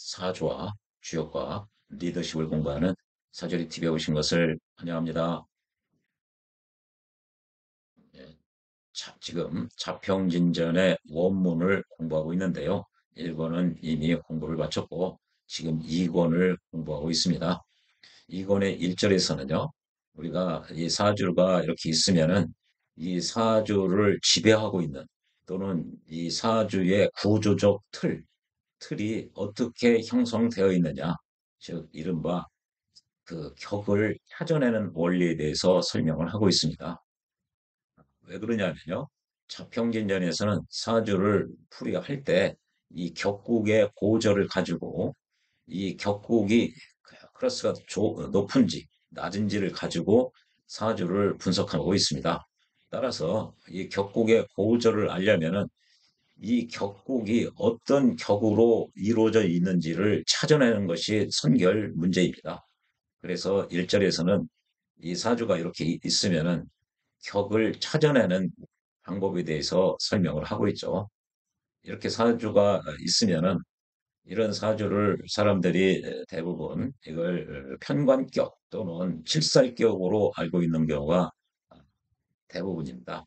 사주와 주역과 리더십을 공부하는 사주리 TV에 오신 것을 환영합니다. 예, 지금 자평진전의 원문을 공부하고 있는데요. 1권은 이미 공부를 마쳤고 지금 2권을 공부하고 있습니다. 2권의 1절에서는요. 우리가 이 사주가 이렇게 있으면은 이 사주를 지배하고 있는 또는 이 사주의 구조적 틀이 어떻게 형성되어 있느냐, 즉 이른바 그 격을 찾아내는 원리에 대해서 설명을 하고 있습니다. 왜 그러냐면요. 자평진전에서는 사주를 풀이할 때 이 격국의 고절을 가지고 이 격국이 크로스가 높은지 낮은지를 가지고 사주를 분석하고 있습니다. 따라서 이 격국의 고절을 알려면은 이 격국이 어떤 격으로 이루어져 있는지를 찾아내는 것이 선결 문제입니다. 그래서 1절에서는 이 사주가 이렇게 있으면은 격을 찾아내는 방법에 대해서 설명을 하고 있죠. 이렇게 사주가 있으면은 이런 사주를 사람들이 대부분 이걸 편관격 또는 칠살격으로 알고 있는 경우가 대부분입니다.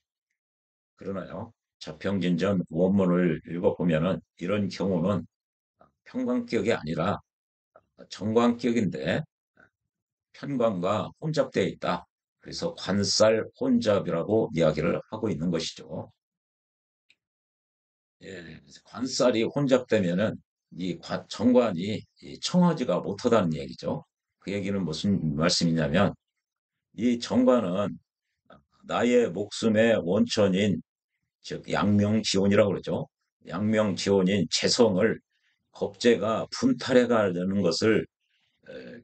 그러나요, 자평진전 원문을 읽어보면은 이런 경우는 편관격이 아니라 정관격인데 편관과 혼잡되어 있다. 그래서 관살 혼잡이라고 이야기를 하고 있는 것이죠. 예, 관살이 혼잡되면은 정관이 이 청하지가 못하다는 얘기죠. 그 얘기는 무슨 말씀이냐면 이 정관은 나의 목숨의 원천인 즉 양명지원이라고 그러죠. 양명지원인 재성을 겁재가 분탈해 가는 것을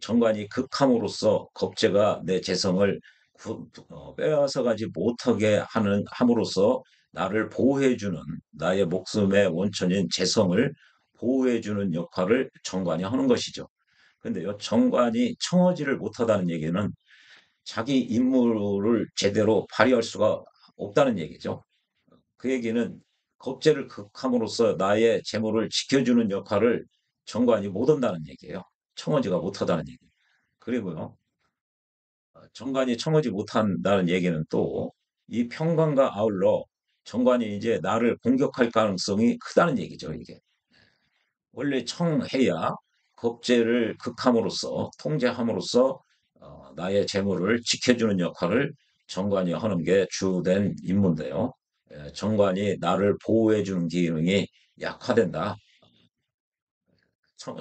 정관이 극함으로써 겁재가 내 재성을 빼앗아가지 못하게 함으로써 나를 보호해주는 나의 목숨의 원천인 재성을 보호해주는 역할을 정관이 하는 것이죠. 근데요, 정관이 청어지를 못하다는 얘기는 자기 임무를 제대로 발휘할 수가 없다는 얘기죠. 그 얘기는 겁재를 극함으로써 나의 재물을 지켜주는 역할을 정관이 못한다는 얘기예요. 청어지가 못하다는 얘기. 그리고요, 정관이 청하지 못한다는 얘기는 또 이 평관과 아울러 정관이 이제 나를 공격할 가능성이 크다는 얘기죠, 이게. 원래 청해야 겁재를 극함으로써, 통제함으로써 나의 재물을 지켜주는 역할을 정관이 하는 게 주된 임무인데요. 정관이 나를 보호해주는 기능이 약화된다.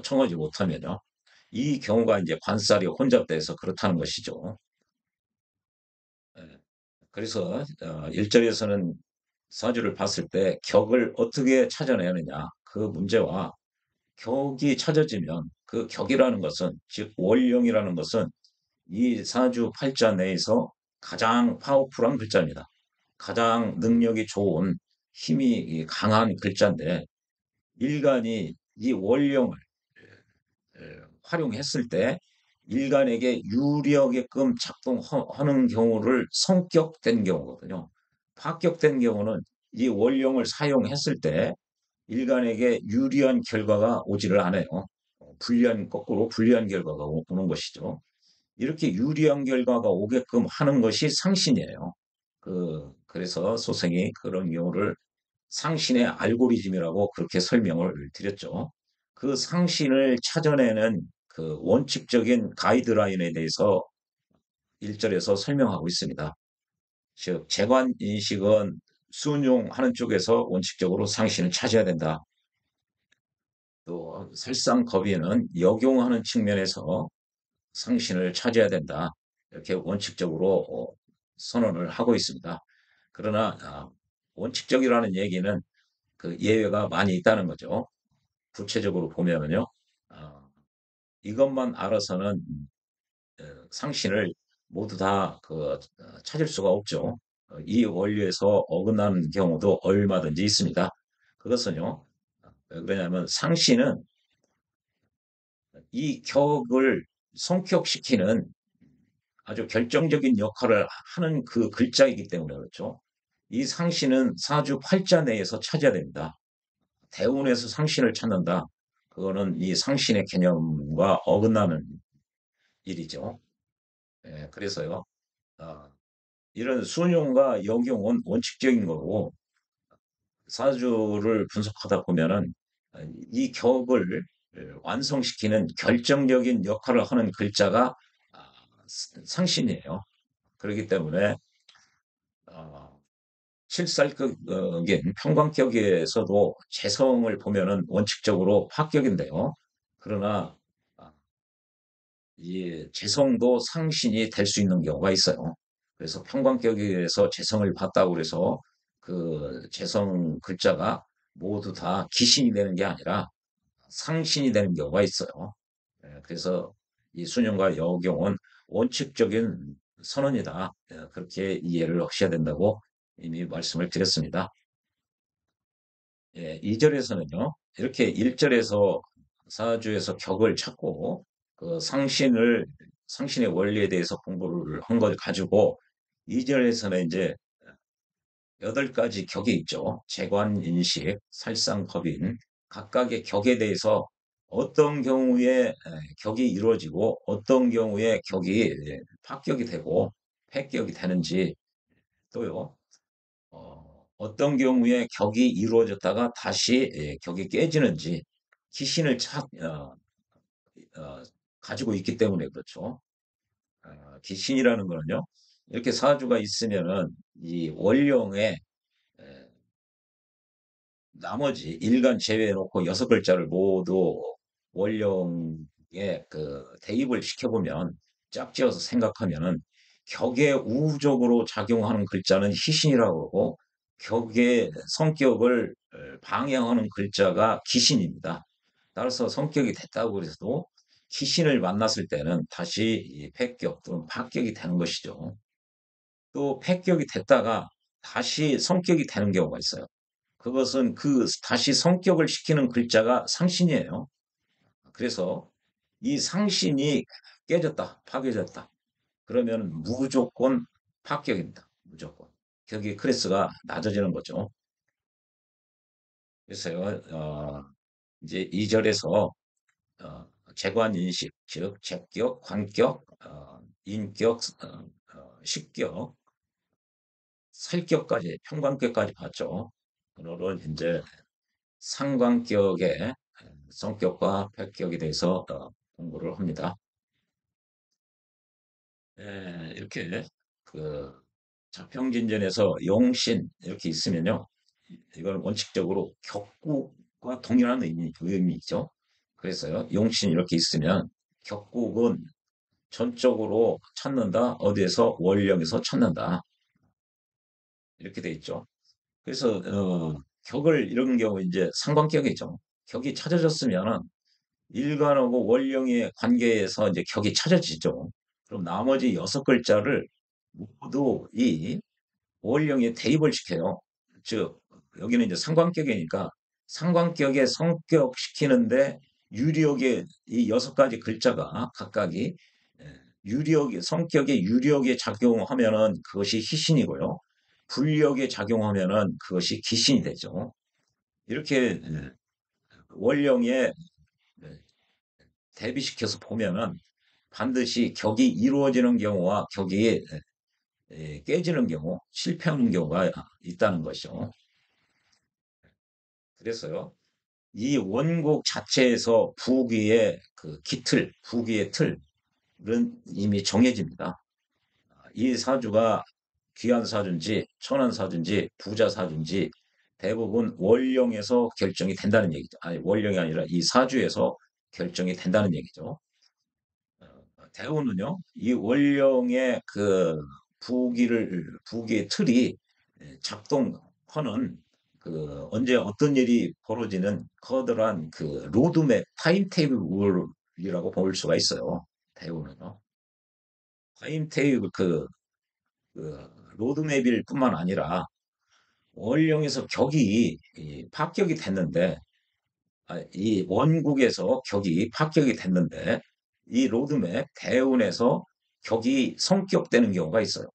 청하지 못하면요. 이 경우가 이제 관살이 혼잡돼서 그렇다는 것이죠. 예. 그래서 1절에서는 사주를 봤을 때 격을 어떻게 찾아내느냐 그 문제와 격이 찾아지면 그 격이라는 것은 즉 월령이라는 것은 이 사주 팔자 내에서 가장 파워풀한 글자입니다. 가장 능력이 좋은 힘이 강한 글자인데 일간이 이 월령을 활용했을 때 일간에게 유리하게끔 작동하는 경우를 성격된 경우거든요. 파격된 경우는 이 원령을 사용했을 때 일간에게 유리한 결과가 오지를 않아요. 거꾸로 불리한 결과가 오는 것이죠. 이렇게 유리한 결과가 오게끔 하는 것이 상신이에요. 그래서 소생이 그런 경우를 상신의 알고리즘이라고 그렇게 설명을 드렸죠. 그 상신을 찾아내는 그 원칙적인 가이드라인에 대해서 1절에서 설명하고 있습니다. 즉, 재관 인식은 순용하는 쪽에서 원칙적으로 상신을 찾아야 된다. 또 설상겁의는 역용하는 측면에서 상신을 찾아야 된다. 이렇게 원칙적으로 선언을 하고 있습니다. 그러나 원칙적이라는 얘기는 그 예외가 많이 있다는 거죠. 구체적으로 보면은요, 어, 이것만 알아서는 상신을 모두 다 찾을 수가 없죠. 이 원리에서 어긋나는 경우도 얼마든지 있습니다. 그것은요, 왜 그러냐면 상신은 이 격을 성격시키는 아주 결정적인 역할을 하는 그 글자이기 때문에 그렇죠. 이 상신은 사주 팔자 내에서 찾아야 됩니다. 대운에서 상신을 찾는다. 그거는 이 상신의 개념과 어긋나는 일이죠. 예, 그래서요, 아, 이런 순용과 역용은 원칙적인 거고, 사주를 분석하다 보면은 이 격을 완성시키는 결정적인 역할을 하는 글자가 아, 상신이에요. 그렇기 때문에 실살극인 평광격에서도 재성을 보면은 원칙적으로 합격인데요. 그러나 아, 이 재성도 상신이 될 수 있는 경우가 있어요. 그래서 평광격에서 재성을 봤다고 그래서 그 재성 글자가 모두 다 기신이 되는 게 아니라 상신이 되는 경우가 있어요. 그래서 이 순영과 여경은 원칙적인 선언이다. 그렇게 이해를 하셔야 된다고 이미 말씀을 드렸습니다. 예, 2절에서는요, 이렇게 1절에서 사주에서 격을 찾고 그 상신의 원리에 대해서 공부를 한 걸 가지고 2절에서는 이제 8가지 격이 있죠. 재관, 인식, 살상, 법인. 각각의 격에 대해서 어떤 경우에 격이 이루어지고 어떤 경우에 격이 파격이 되고 폐격이 되는지 또요. 어떤 경우에 격이 이루어졌다가 다시 격이 깨지는지 기신을 어, 가지고 있기 때문에 그렇죠. 기신이라는 거는요. 이렇게 사주가 있으면은 이 원령의 에, 나머지 일간 제외해놓고 6글자를 모두 원령에 그 대입을 시켜보면 짝지어서 생각하면은 격에 우호적으로 작용하는 글자는 희신이라고 그러고 격의 성격을 방해하는 글자가 기신입니다. 따라서 성격이 됐다고 해도 기신을 만났을 때는 다시 이 패격 또는 파격이 되는 것이죠. 또 패격이 됐다가 다시 성격이 되는 경우가 있어요. 그것은 그 다시 성격을 시키는 글자가 상신이에요. 그래서 이 상신이 깨졌다, 파괴졌다. 그러면 무조건 파격입니다. 무조건. 격의 클래스가 낮아지는 거죠. 그래서요, 이제 2절에서 재관 인식, 즉 재격, 관격, 인격, 식격, 살격까지, 평관격까지 봤죠. 오늘은 이제 상관격의 성격과 패격에 대해서 공부를 합니다. 이렇게 그 자평진전에서 용신 이렇게 있으면요. 이건 원칙적으로 격국과 동일한 의미죠. 그래서요. 용신 이렇게 있으면 격국은 전적으로 찾는다. 어디에서 원령에서 찾는다. 이렇게 돼 있죠. 그래서 격을 이런 경우 이제 상관격이죠. 격이 찾아졌으면 일간하고 원령의 관계에서 이제 격이 찾아지죠. 그럼 나머지 6글자를 모두 이 원령에 대입을 시켜요. 즉, 여기는 이제 상관격이니까 상관격에 성격시키는데 유력의 이 6가지 글자가 각각이 성격의 유력에 작용하면은 그것이 희신이고요. 불력에 작용하면은 그것이 기신이 되죠. 이렇게 원령에 대비시켜서 보면은 반드시 격이 이루어지는 경우와 격이 깨지는 경우, 실패하는 경우가 있다는 것이죠. 그래서요, 이 원곡 자체에서 부귀의 그 기틀, 부귀의 틀은 이미 정해집니다. 이 사주가 귀한 사주인지, 천한 사주인지, 부자 사주인지 대부분 원령에서 결정이 된다는 얘기죠. 아니, 원령이 아니라 이 사주에서 결정이 된다는 얘기죠. 대우는요, 이 원령의 그 부기의 틀이 작동하는 그 언제 어떤 일이 벌어지는 커다란 그 로드맵 타임테이블이라고 볼 수가 있어요. 대우는요. 타임테이블 그 로드맵일 뿐만 아니라 원령에서 격이 파격이 됐는데 이 원국에서 격이 파격이 됐는데 이 로드맵 대운에서 격이 성격되는 경우가 있어요.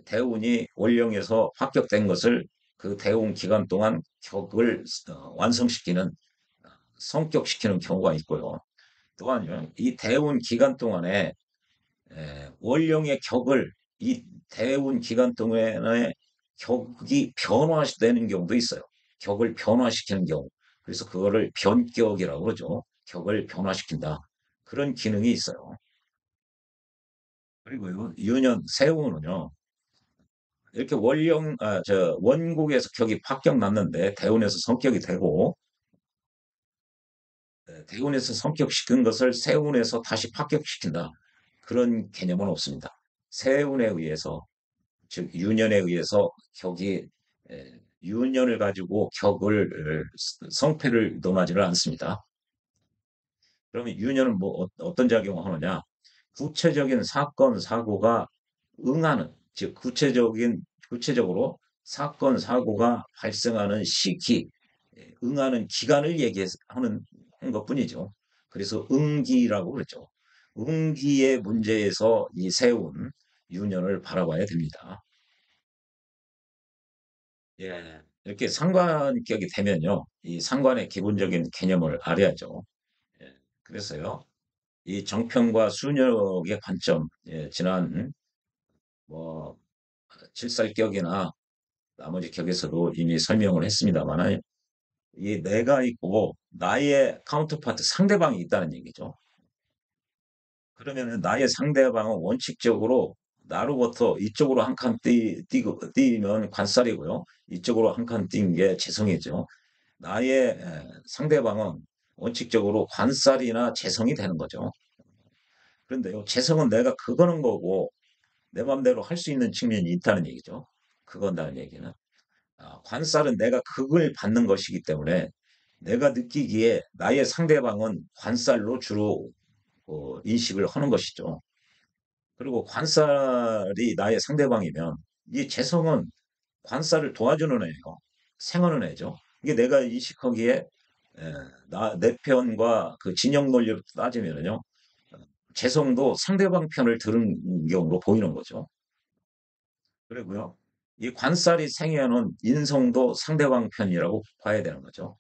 대운이 원령에서 합격된 것을 그 대운 기간 동안 격을 완성시키는 성격시키는 경우가 있고요. 또한요, 이 대운 기간 동안에 원령의 격을 이 대운 기간 동안에 격이 변화되는 경우도 있어요. 격을 변화시키는 경우. 그래서 그거를 변격이라고 그러죠. 격을 변화시킨다. 그런 기능이 있어요. 그리고요, 유년, 세운은요, 이렇게 원국에서 격이 합격 났는데 대운에서 성격이 되고, 대운에서 성격시킨 것을 세운에서 다시 합격시킨다. 그런 개념은 없습니다. 세운에 의해서, 즉 유년에 의해서 격이 유년을 가지고 격을 성패를 논하지를 않습니다. 그러면 유년은 뭐 어떤 작용을 하느냐? 구체적인 사건 사고가 응하는, 즉 구체적으로 사건 사고가 발생하는 시기, 응하는 기간을 얘기하는 것뿐이죠. 그래서 응기라고 그러죠. 응기의 문제에서 이 세운 유년을 바라봐야 됩니다. 예. 이렇게 상관격이 되면요. 이 상관의 기본적인 개념을 알아야죠. 예. 그래서요. 이 정평과 순역의 관점, 예, 지난 뭐 칠살격이나 나머지 격에서도 이미 설명을 했습니다만, 이 내가 있고 나의 카운터파트 상대방이 있다는 얘기죠. 그러면 나의 상대방은 원칙적으로 나로부터 이쪽으로 한 칸 뛰면 관살이고요. 이쪽으로 한 칸 뛴 게 재성이죠. 나의 상대방은 원칙적으로 관살이나 재성이 되는 거죠. 그런데요, 재성은 내가 그거는 거고 내 맘대로 할 수 있는 측면이 있다는 얘기죠. 그건다는 얘기는. 관살은 내가 그걸 받는 것이기 때문에 내가 느끼기에 나의 상대방은 관살로 주로 인식을 하는 것이죠. 그리고 관살이 나의 상대방이면 이 재성은 관살을 도와주는 애예요. 생하는 애죠. 이게 내가 인식하기에 내 편과 그 진영 논리로 따지면요. 재성도 상대방 편을 들은 경우로 보이는 거죠. 그리고요. 이 관살이 생겨는 인성도 상대방 편이라고 봐야 되는 거죠.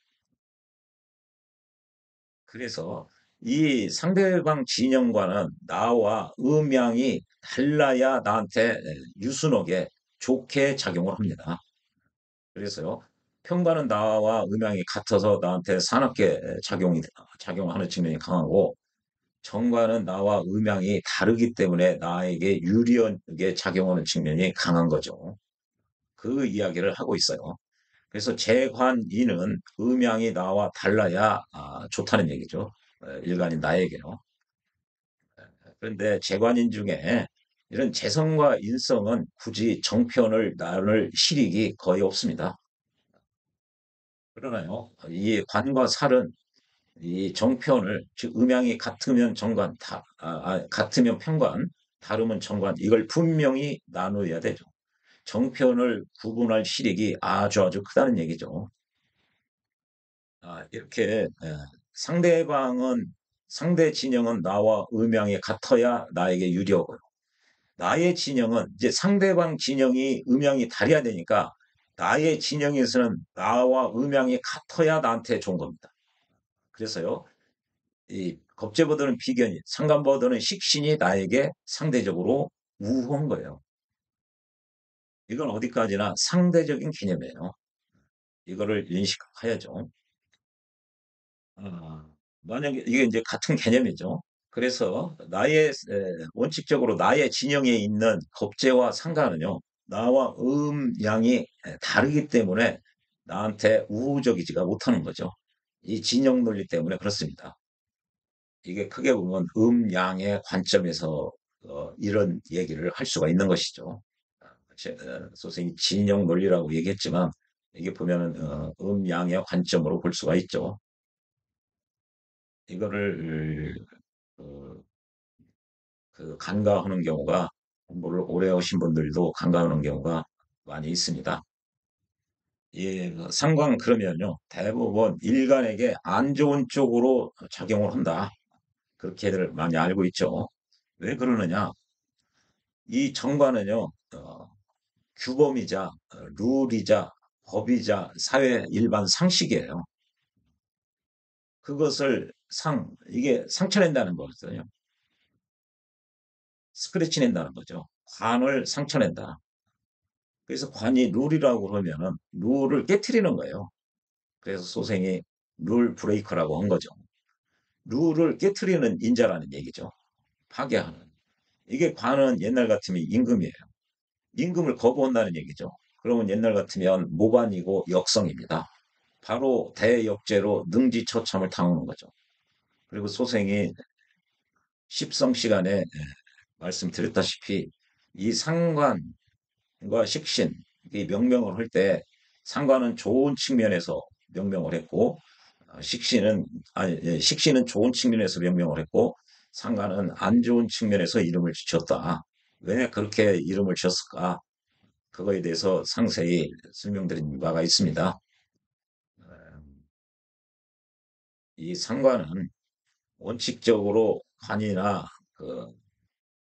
그래서 이 상대방 진영과는 나와 음양이 달라야 나한테 유순하게 좋게 작용을 합니다. 그래서요. 편과는 나와 음양이 같아서 나한테 사납게 작용하는 측면이 강하고, 정과는 나와 음양이 다르기 때문에 나에게 유리하게 작용하는 측면이 강한 거죠. 그 이야기를 하고 있어요. 그래서 재관이는 음양이 나와 달라야 좋다는 얘기죠. 일반인 나에게요. 그런데 재관인 중에 이런 재성과 인성은 굳이 정편을 나눌 실익이 거의 없습니다. 그러나요, 이 관과 살은 이 정편을, 즉 음양이 같으면 정관, 같으면 편관, 다르면 정관, 이걸 분명히 나누어야 되죠. 정편을 구분할 실익이 아주 아주 크다는 얘기죠. 이렇게 상대 진영은 나와 음양이 같아야 나에게 유리하고요. 나의 진영은 이제 상대방 진영이 음양이 다르야 되니까 나의 진영에서는 나와 음양이 같아야 나한테 좋은 겁니다. 그래서요, 이 겁재보다는 비견이, 상관보다는 식신이 나에게 상대적으로 우호한 거예요. 이건 어디까지나 상대적인 개념이에요. 이거를 인식해야죠. 아, 만약에 이게 이제 같은 개념이죠. 그래서 원칙적으로 나의 진영에 있는 겁재와 상관은요, 나와 음양이 다르기 때문에 나한테 우호적이지가 못하는 거죠. 이 진영 논리 때문에 그렇습니다. 이게 크게 보면 음양의 관점에서 이런 얘기를 할 수가 있는 것이죠. 선생님이 진영 논리라고 얘기했지만 이게 보면은 음양의 관점으로 볼 수가 있죠. 이거를 그, 간과하는 경우가, 공부를 오래 하신 분들도 간과하는 경우가 많이 있습니다. 이 상관 그러면요, 대부분 일간에게 안 좋은 쪽으로 작용을 한다. 그렇게들 많이 알고 있죠. 왜 그러느냐? 이 정관은요, 규범이자 룰이자 법이자 사회 일반 상식이에요. 그것을 이게 상처낸다는 거거든요. 스크래치 낸다는 거죠. 관을 상처낸다. 그래서 관이 룰이라고 그러면은 룰을 깨트리는 거예요. 그래서 소생이 룰 브레이커라고 한 거죠. 룰을 깨트리는 인자라는 얘기죠. 파괴하는. 이게 관은 옛날 같으면 임금이에요. 임금을 거부한다는 얘기죠. 그러면 옛날 같으면 모반이고 역성입니다. 바로 대역죄로 능지처참을 당하는 거죠. 그리고 소생이 십성 시간에 말씀드렸다시피 이 상관과 식신, 이 명명을 할 때 상관은 좋은 측면에서 명명을 했고 식신은 아니 식신은 좋은 측면에서 명명을 했고 상관은 안 좋은 측면에서 이름을 지었다. 왜 그렇게 이름을 지었을까? 그거에 대해서 상세히 설명드린 바가 있습니다. 이 상관은 원칙적으로 관이나 그,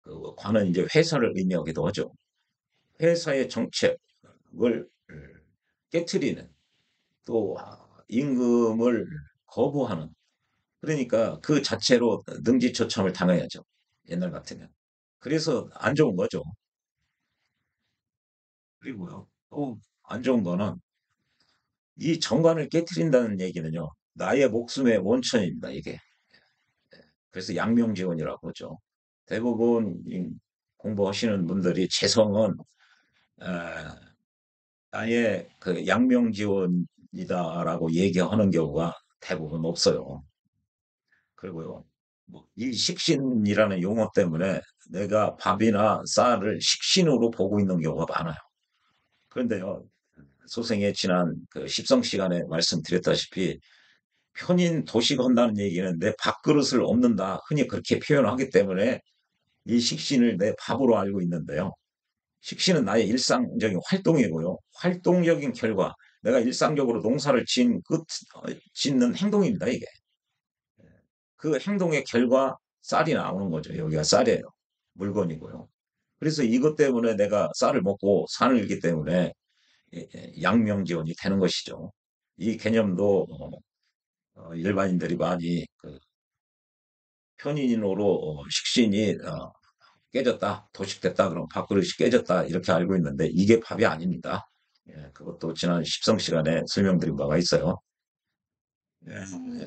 그 관은 이제 회사를 의미하기도 하죠. 회사의 정책을 깨트리는 또 임금을 거부하는 그러니까 그 자체로 능지처참을 당해야죠. 옛날 같으면. 그래서 안 좋은 거죠. 그리고요. 또 안 좋은 거는 이 정관을 깨트린다는 얘기는요. 나의 목숨의 원천입니다. 이게. 그래서 양명지원이라고 하죠. 대부분 공부하시는 분들이 재성은 아, 아예 그 양명지원이다라고 얘기하는 경우가 대부분 없어요. 그리고요, 뭐이 식신이라는 용어 때문에 내가 밥이나 쌀을 식신으로 보고 있는 경우가 많아요. 그런데요, 소생의 지난 그 십성 시간에 말씀드렸다시피 편인 도식한다는 얘기는 내 밥그릇을 엎는다. 흔히 그렇게 표현하기 때문에 이 식신을 내 밥으로 알고 있는데요. 식신은 나의 일상적인 활동이고요. 활동적인 결과, 내가 일상적으로 농사를 짓는 행동입니다, 이게. 그 행동의 결과 쌀이 나오는 거죠. 여기가 쌀이에요. 물건이고요. 그래서 이것 때문에 내가 쌀을 먹고 살기 때문에 양명지원이 되는 것이죠. 이 개념도 일반인들이 많이 그 편인으로 식신이 깨졌다, 도식됐다, 그럼 밥그릇이 깨졌다 이렇게 알고 있는데 이게 밥이 아닙니다. 예, 그것도 지난 십성 시간에 설명드린 바가 있어요.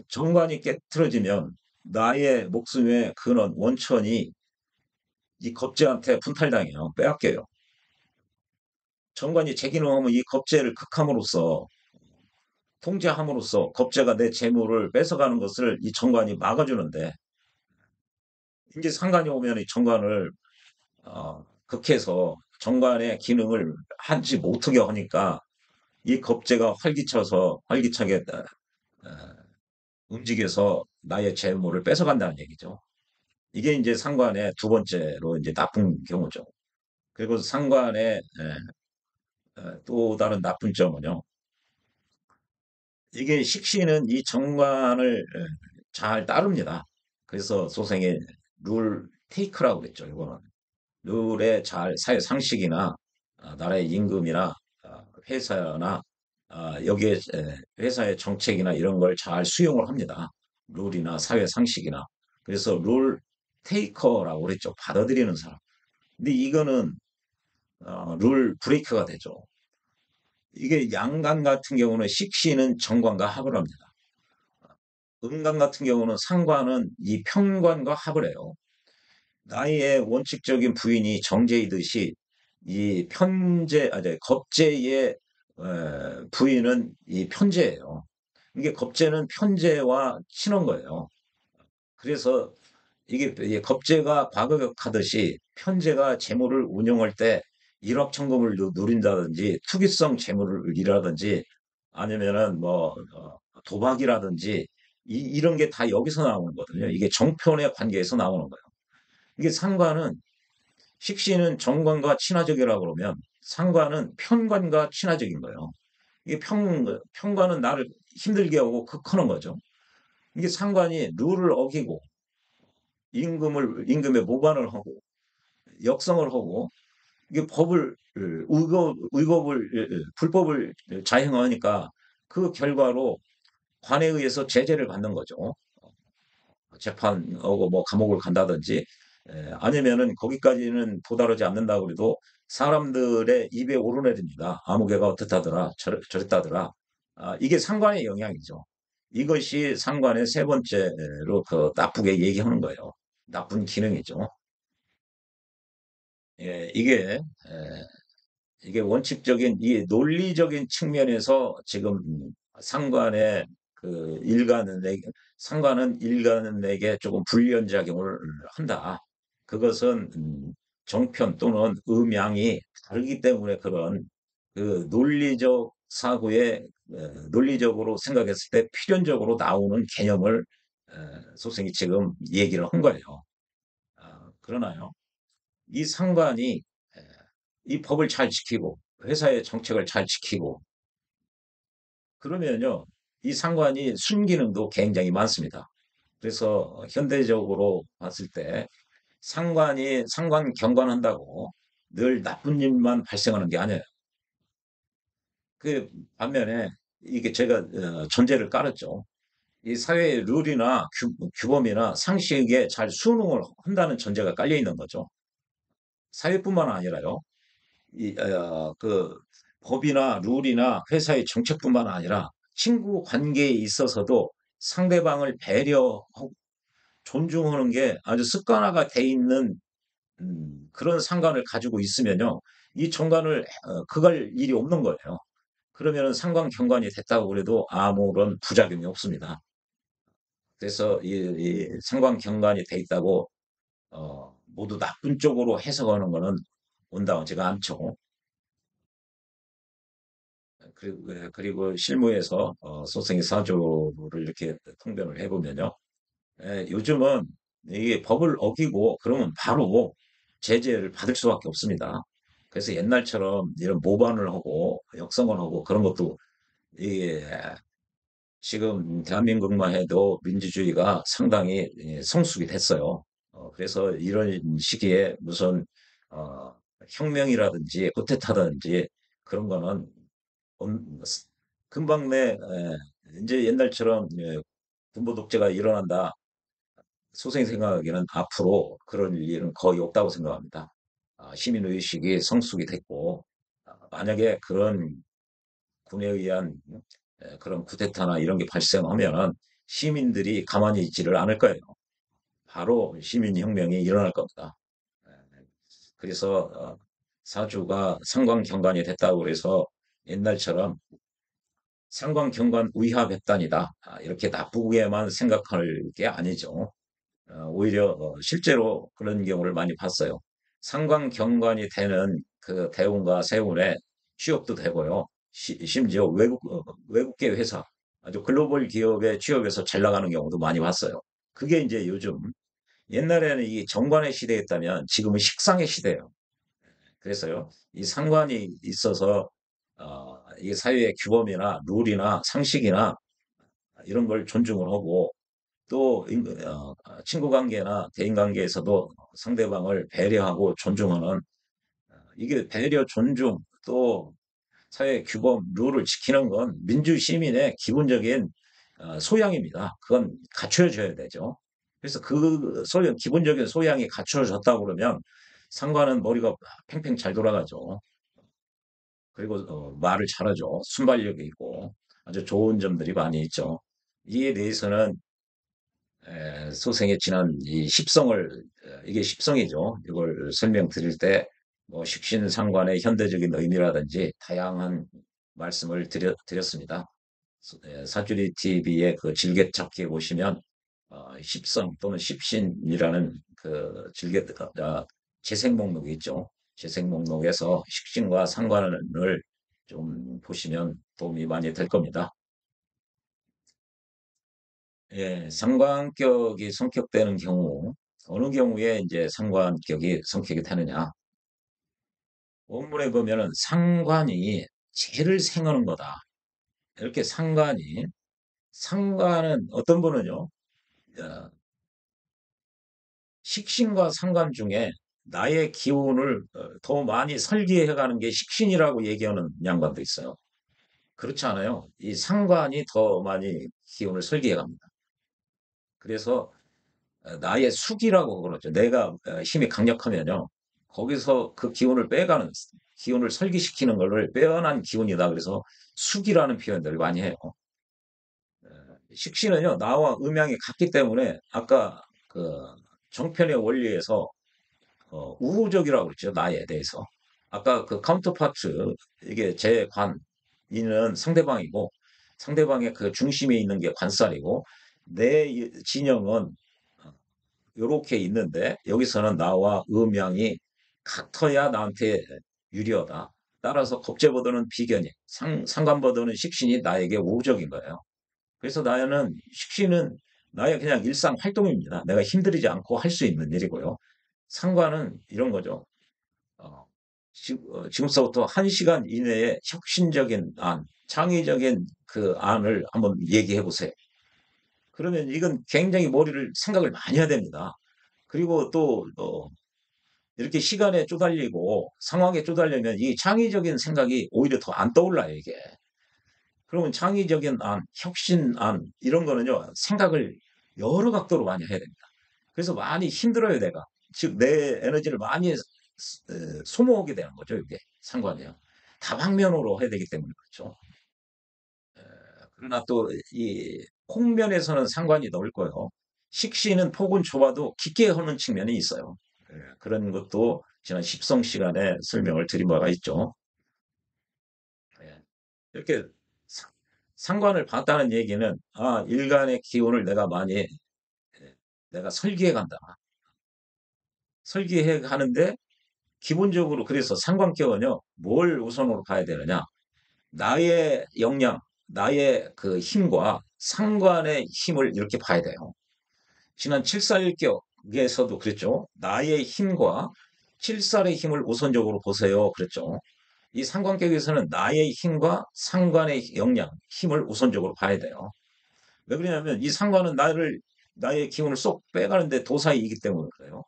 정관이 깨트려지면 나의 목숨의 근원, 원천이 이 겁재한테 분탈당해요. 빼앗겨요. 정관이 재기능하면 이 겁재를 극함으로써 통제함으로써 겁재가 내 재물을 뺏어가는 것을 이 정관이 막아주는데 이제 상관이 오면 이 정관을 극해서 정관의 기능을 하지 못하게 하니까 이 겁재가 활기차게 움직여서 나의 재물을 뺏어간다는 얘기죠. 이게 이제 상관의 두 번째로 이제 나쁜 경우죠. 그리고 상관의 또 다른 나쁜 점은요. 이게 식신은 이 정관을 잘 따릅니다. 그래서 소생의 룰 테이크라고 그랬죠. 이거는 룰에 잘 사회 상식이나 나라의 임금이나 회사나 여기에 회사의 정책이나 이런 걸 잘 수용을 합니다. 룰이나 사회 상식이나 그래서 룰 테이커라고 그랬죠. 받아들이는 사람. 근데 이거는 룰 브레이크가 되죠. 이게 양간 같은 경우는 식신은 정관과 합을 합니다. 음간 같은 경우는 상관은 이 편관과 합을 해요. 나의 원칙적인 부인이 정제이듯이 이 겁제의 부인은 이 편제예요. 이게 겁제는 편제와 친한 거예요. 그래서 이게 겁제가 과거격하듯이 편제가 재물을 운용할 때 일확천금을 누린다든지 투기성 재물을 이라든지 아니면은 뭐 도박이라든지 이런 게 다 여기서 나오는 거거든요. 이게 정편의 관계에서 나오는 거예요. 이게 상관은 식신은 정관과 친화적이라고 그러면 상관은 편관과 친화적인 거예요. 이게 편관은 나를 힘들게 하고 극하는 거죠. 이게 상관이 룰을 어기고 임금의 모반을 하고 역성을 하고 이게 불법을 자행하니까 그 결과로 관에 의해서 제재를 받는 거죠. 재판하고 뭐 감옥을 간다든지, 아니면은 거기까지는 도달하지 않는다고 그래도 사람들의 입에 오르내립니다. 아무개가 어떻다더라, 저랬다더라. 이게 상관의 영향이죠. 이것이 상관의 세 번째로 그 나쁘게 얘기하는 거예요. 나쁜 기능이죠. 예, 이게 원칙적인 이 논리적인 측면에서 지금 상관의 그 상관은 일관에게 조금 불리한 작용을 한다. 그것은 정편 또는 음양이 다르기 때문에 그런 그 논리적 사고에 논리적으로 생각했을 때 필연적으로 나오는 개념을 소생이 지금 얘기를 한 거예요. 그러나요? 이 상관이 이 법을 잘 지키고 회사의 정책을 잘 지키고 그러면요, 이 상관이 순기능도 굉장히 많습니다. 그래서 현대적으로 봤을 때 상관이 상관 경관한다고 늘 나쁜 일만 발생하는 게 아니에요. 그 반면에 이게 제가 전제를 깔았죠. 이 사회의 룰이나 규범이나 상식에 잘 순응을 한다는 전제가 깔려 있는 거죠. 사회뿐만 아니라요. 그 법이나 룰이나 회사의 정책뿐만 아니라 친구 관계에 있어서도 상대방을 배려하고 존중하는 게 아주 습관화가 돼 있는 그런 상관을 가지고 있으면요. 이 정관을 그갈 일이 없는 거예요. 그러면은 상관 경관이 됐다고 그래도 아무런 부작용이 없습니다. 그래서 이 상관 경관이 돼 있다고 모두 나쁜 쪽으로 해석하는 거는 온당하지가 않죠. 그리고 실무에서 소생의 사조를 이렇게 통변을 해보면요. 요즘은 이게 법을 어기고 그러면 바로 제재를 받을 수밖에 없습니다. 그래서 옛날처럼 이런 모반을 하고 역성을 하고 그런 것도 이게 지금 대한민국만 해도 민주주의가 상당히 성숙이 됐어요. 그래서 이런 시기에 무슨 어, 혁명이라든지 쿠데타든지 그런 거는 금방 이제 옛날처럼 군부 독재가 일어난다. 소생이 생각하기에는 앞으로 그런 일은 거의 없다고 생각합니다. 시민의식이 성숙이 됐고, 만약에 그런 군에 의한 그런 쿠데타나 이런 게 발생하면은 시민들이 가만히 있지를 않을 거예요. 바로 시민혁명이 일어날 겁니다. 예, 그래서 사주가 상관경관이 됐다고 해서 옛날처럼 상관경관 위합했단이다. 이렇게 나쁘게만 생각할 게 아니죠. 오히려 실제로 그런 경우를 많이 봤어요. 상관경관이 되는 그 대운과 세운에 취업도 되고요. 심지어 외국계 회사, 아주 글로벌 기업에 취업해서 잘 나가는 경우도 많이 봤어요. 그게 이제 요즘 옛날에는 이 정관의 시대였다면 지금은 식상의 시대예요. 그래서요, 이 상관이 있어서 이게 사회의 규범이나 룰이나 상식이나 이런 걸 존중을 하고 또 친구 관계나 대인 관계에서도 상대방을 배려하고 존중하는 이게 배려, 존중 또 사회 규범, 룰을 지키는 건 민주 시민의 기본적인 소양입니다. 그건 갖춰져야 되죠. 그래서 그 소양, 기본적인 소양이 갖춰졌다고 그러면 상관은 머리가 팽팽 잘 돌아가죠. 그리고 말을 잘하죠. 순발력이 있고 아주 좋은 점들이 많이 있죠. 이에 대해서는 소생의 지난 이 십성을 이게 십성이죠. 이걸 설명드릴 때 뭐 식신상관의 현대적인 의미라든지 다양한 말씀을 드렸습니다. 사투리 TV의 그 질개찾기에 보시면 십성 또는 십신이라는 그 재생 목록이 있죠. 재생 목록에서 식신과 상관을 좀 보시면 도움이 많이 될 겁니다. 예, 상관격이 성격되는 경우, 어느 경우에 이제 상관격이 성격이 되느냐. 원문에 보면은 상관이 죄를 생하는 거다. 이렇게 상관은 어떤 분은요, 어, 식신과 상관 중에 나의 기운을 더 많이 설계해 가는 게 식신이라고 얘기하는 양반도 있어요. 그렇지 않아요. 이 상관이 더 많이 기운을 설계해 갑니다. 그래서 나의 숙이라고 그러죠. 내가 힘이 강력하면요. 거기서 그 기운을 빼가는, 기운을 설기시키는 것을 빼어난 기운이다. 그래서 숙이라는 표현들을 많이 해요. 식신은요, 나와 음양이 같기 때문에 아까 그 정편의 원리에서 우호적이라고 그랬죠. 나에 대해서. 아까 그 카운터파트, 이게 제 관이는 상대방이고, 상대방의 그 중심에 있는 게 관살이고, 내 진영은 요렇게 있는데, 여기서는 나와 음양이 같아야 나한테 유리하다. 따라서 겁재보다는 비견이, 상관보다는 식신이 나에게 우호적인 거예요. 그래서 나는 식신은 나의 그냥 일상 활동입니다. 내가 힘들이지 않고 할 수 있는 일이고요. 상관은 이런 거죠. 어, 지금서부터 1시간 이내에 혁신적인 안, 창의적인 그 안을 한번 얘기해 보세요. 그러면 이건 굉장히 머리를 생각을 많이 해야 됩니다. 그리고 또 이렇게 시간에 쪼달리고 상황에 쪼달리면 이 창의적인 생각이 오히려 더 안 떠올라요, 이게. 그러면 창의적인 안, 혁신안 이런 거는요. 생각을 여러 각도로 많이 해야 됩니다. 그래서 많이 힘들어요, 내가. 즉 내 에너지를 많이 소모하게 되는 거죠, 이게 상관이요. 다방면으로 해야 되기 때문에 그렇죠. 그러나 또 이 폭면에서는 상관이 넓을 거예요. 식신은 폭은 좁아도 깊게 하는 측면이 있어요. 그런 것도 지난 십성 시간에 설명을 드린 바가 있죠. 예. 이렇게 사- 상관을 봤다는 얘기는 일간의 기운을 내가 많이 내가 설계해 간다. 설계해 가는데 기본적으로 그래서 상관격은요. 뭘 우선으로 봐야 되느냐? 나의 역량, 나의 그 힘과 상관의 힘을 이렇게 봐야 돼요. 지난 칠살격에서도 그랬죠. 나의 힘과 칠살의 힘을 우선적으로 보세요. 그랬죠. 이 상관격에서는 나의 힘과 상관의 역량, 힘을 우선적으로 봐야 돼요. 왜 그러냐면 이 상관은 나의 기운을 쏙 빼가는데 도사이기 때문에 그래요.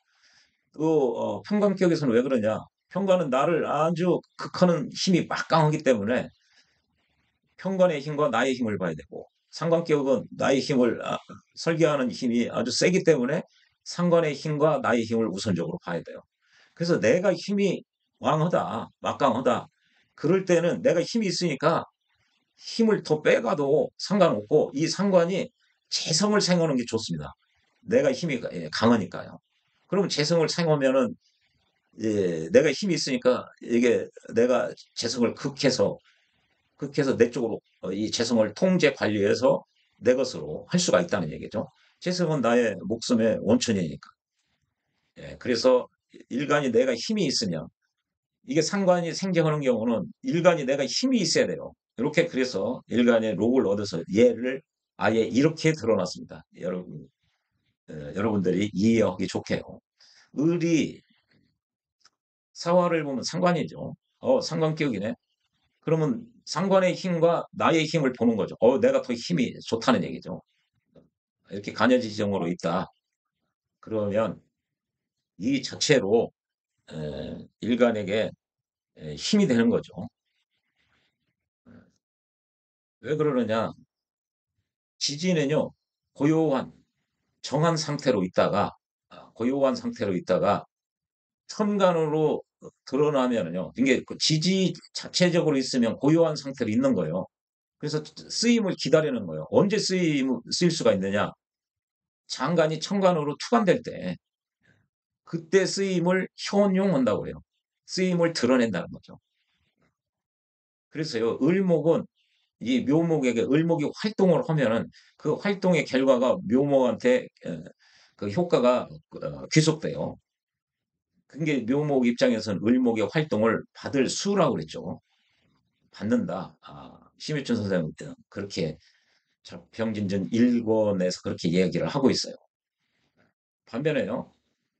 또 평관격에서는 왜 그러냐? 평관은 나를 아주 극하는 힘이 막강하기 때문에 평관의 힘과 나의 힘을 봐야 되고 상관격은 나의 힘을 설계하는 힘이 아주 세기 때문에 상관의 힘과 나의 힘을 우선적으로 봐야 돼요. 그래서 내가 힘이 왕하다, 막강하다. 그럴 때는 내가 힘이 있으니까 힘을 더 빼가도 상관없고 이 상관이 재성을 생하는 게 좋습니다. 내가 힘이 강하니까요. 그러면 재성을 생하면은 내가 힘이 있으니까 이게 내가 재성을 극해서 내 쪽으로 이 재성을 통제 관리해서 내 것으로 할 수가 있다는 얘기죠. 재성은 나의 목숨의 원천이니까. 그래서 일간이 내가 힘이 있으면 이게 상관이 생겨하는 경우는 일간이 내가 힘이 있어야 돼요. 이렇게 그래서 일간의 록을 얻어서 얘를 아예 이렇게 드러났습니다. 여러분들이 이해하기 좋게요. 을이 사화를 보면 상관이죠. 상관격이네. 그러면 상관의 힘과 나의 힘을 보는 거죠. 내가 더 힘이 좋다는 얘기죠. 이렇게 간여지정으로 있다. 그러면 이 자체로 일간에게 힘이 되는 거죠. 왜 그러느냐? 지지는요, 고요한, 정한 상태로 있다가, 고요한 상태로 있다가, 천간으로 드러나면은요, 이게 그 지지 자체적으로 있으면 고요한 상태로 있는 거예요. 그래서 쓰임을 기다리는 거예요. 언제 쓰일 수가 있느냐? 장관이 천간으로 투관될 때, 그때 쓰임을 현용한다고 해요. 쓰임을 드러낸다는 거죠. 그래서요, 을목은 이 묘목에게 을목이 활동을 하면은 그 활동의 결과가 묘목한테 그 효과가 귀속돼요. 그게 묘목 입장에서는 을목의 활동을 받을 수라고 그랬죠. 받는다. 심유천 선생님 그렇게 병진전 1권에서 그렇게 이야기를 하고 있어요. 반면에요.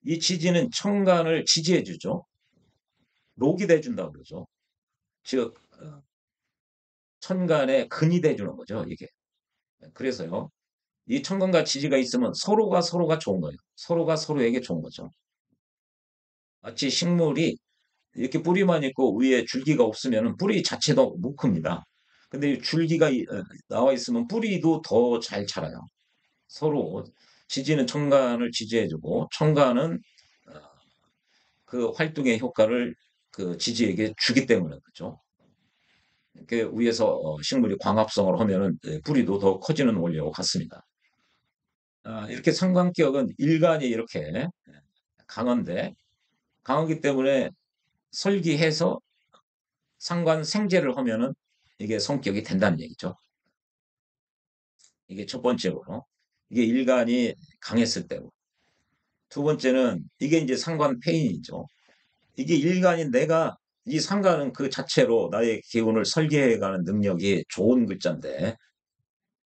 이 지지는 천간을 지지해 주죠. 록이 돼 준다고 그러죠. 즉 천간에 근이 돼 주는 거죠, 이게. 그래서요. 이 천간과 지지가 있으면 서로가 좋은 거예요. 서로가 서로에게 좋은 거죠. 마치 식물이 이렇게 뿌리만 있고 위에 줄기가 없으면 뿌리 자체도 못 큽니다. 근데 이 줄기가 나와 있으면 뿌리도 더 잘 자라요. 서로 지지는 청간을 지지해주고 청간은 어, 그 활동의 효과를 그 지지에게 주기 때문에 그죠. 이렇게 위에서 식물이 광합성을 하면은 뿌리도 더 커지는 원리하고 같습니다. 이렇게 상관격은 일간이 이렇게 강한데 강하기 때문에 설기해서 상관 생제를 하면은 이게 성격이 된다는 얘기죠. 이게 첫 번째로. 이게 일간이 강했을 때고. 두 번째는 이게 이제 상관 패인이죠. 이게 일간인 내가 이 상관은 그 자체로 나의 기운을 설계해가는 능력이 좋은 글자인데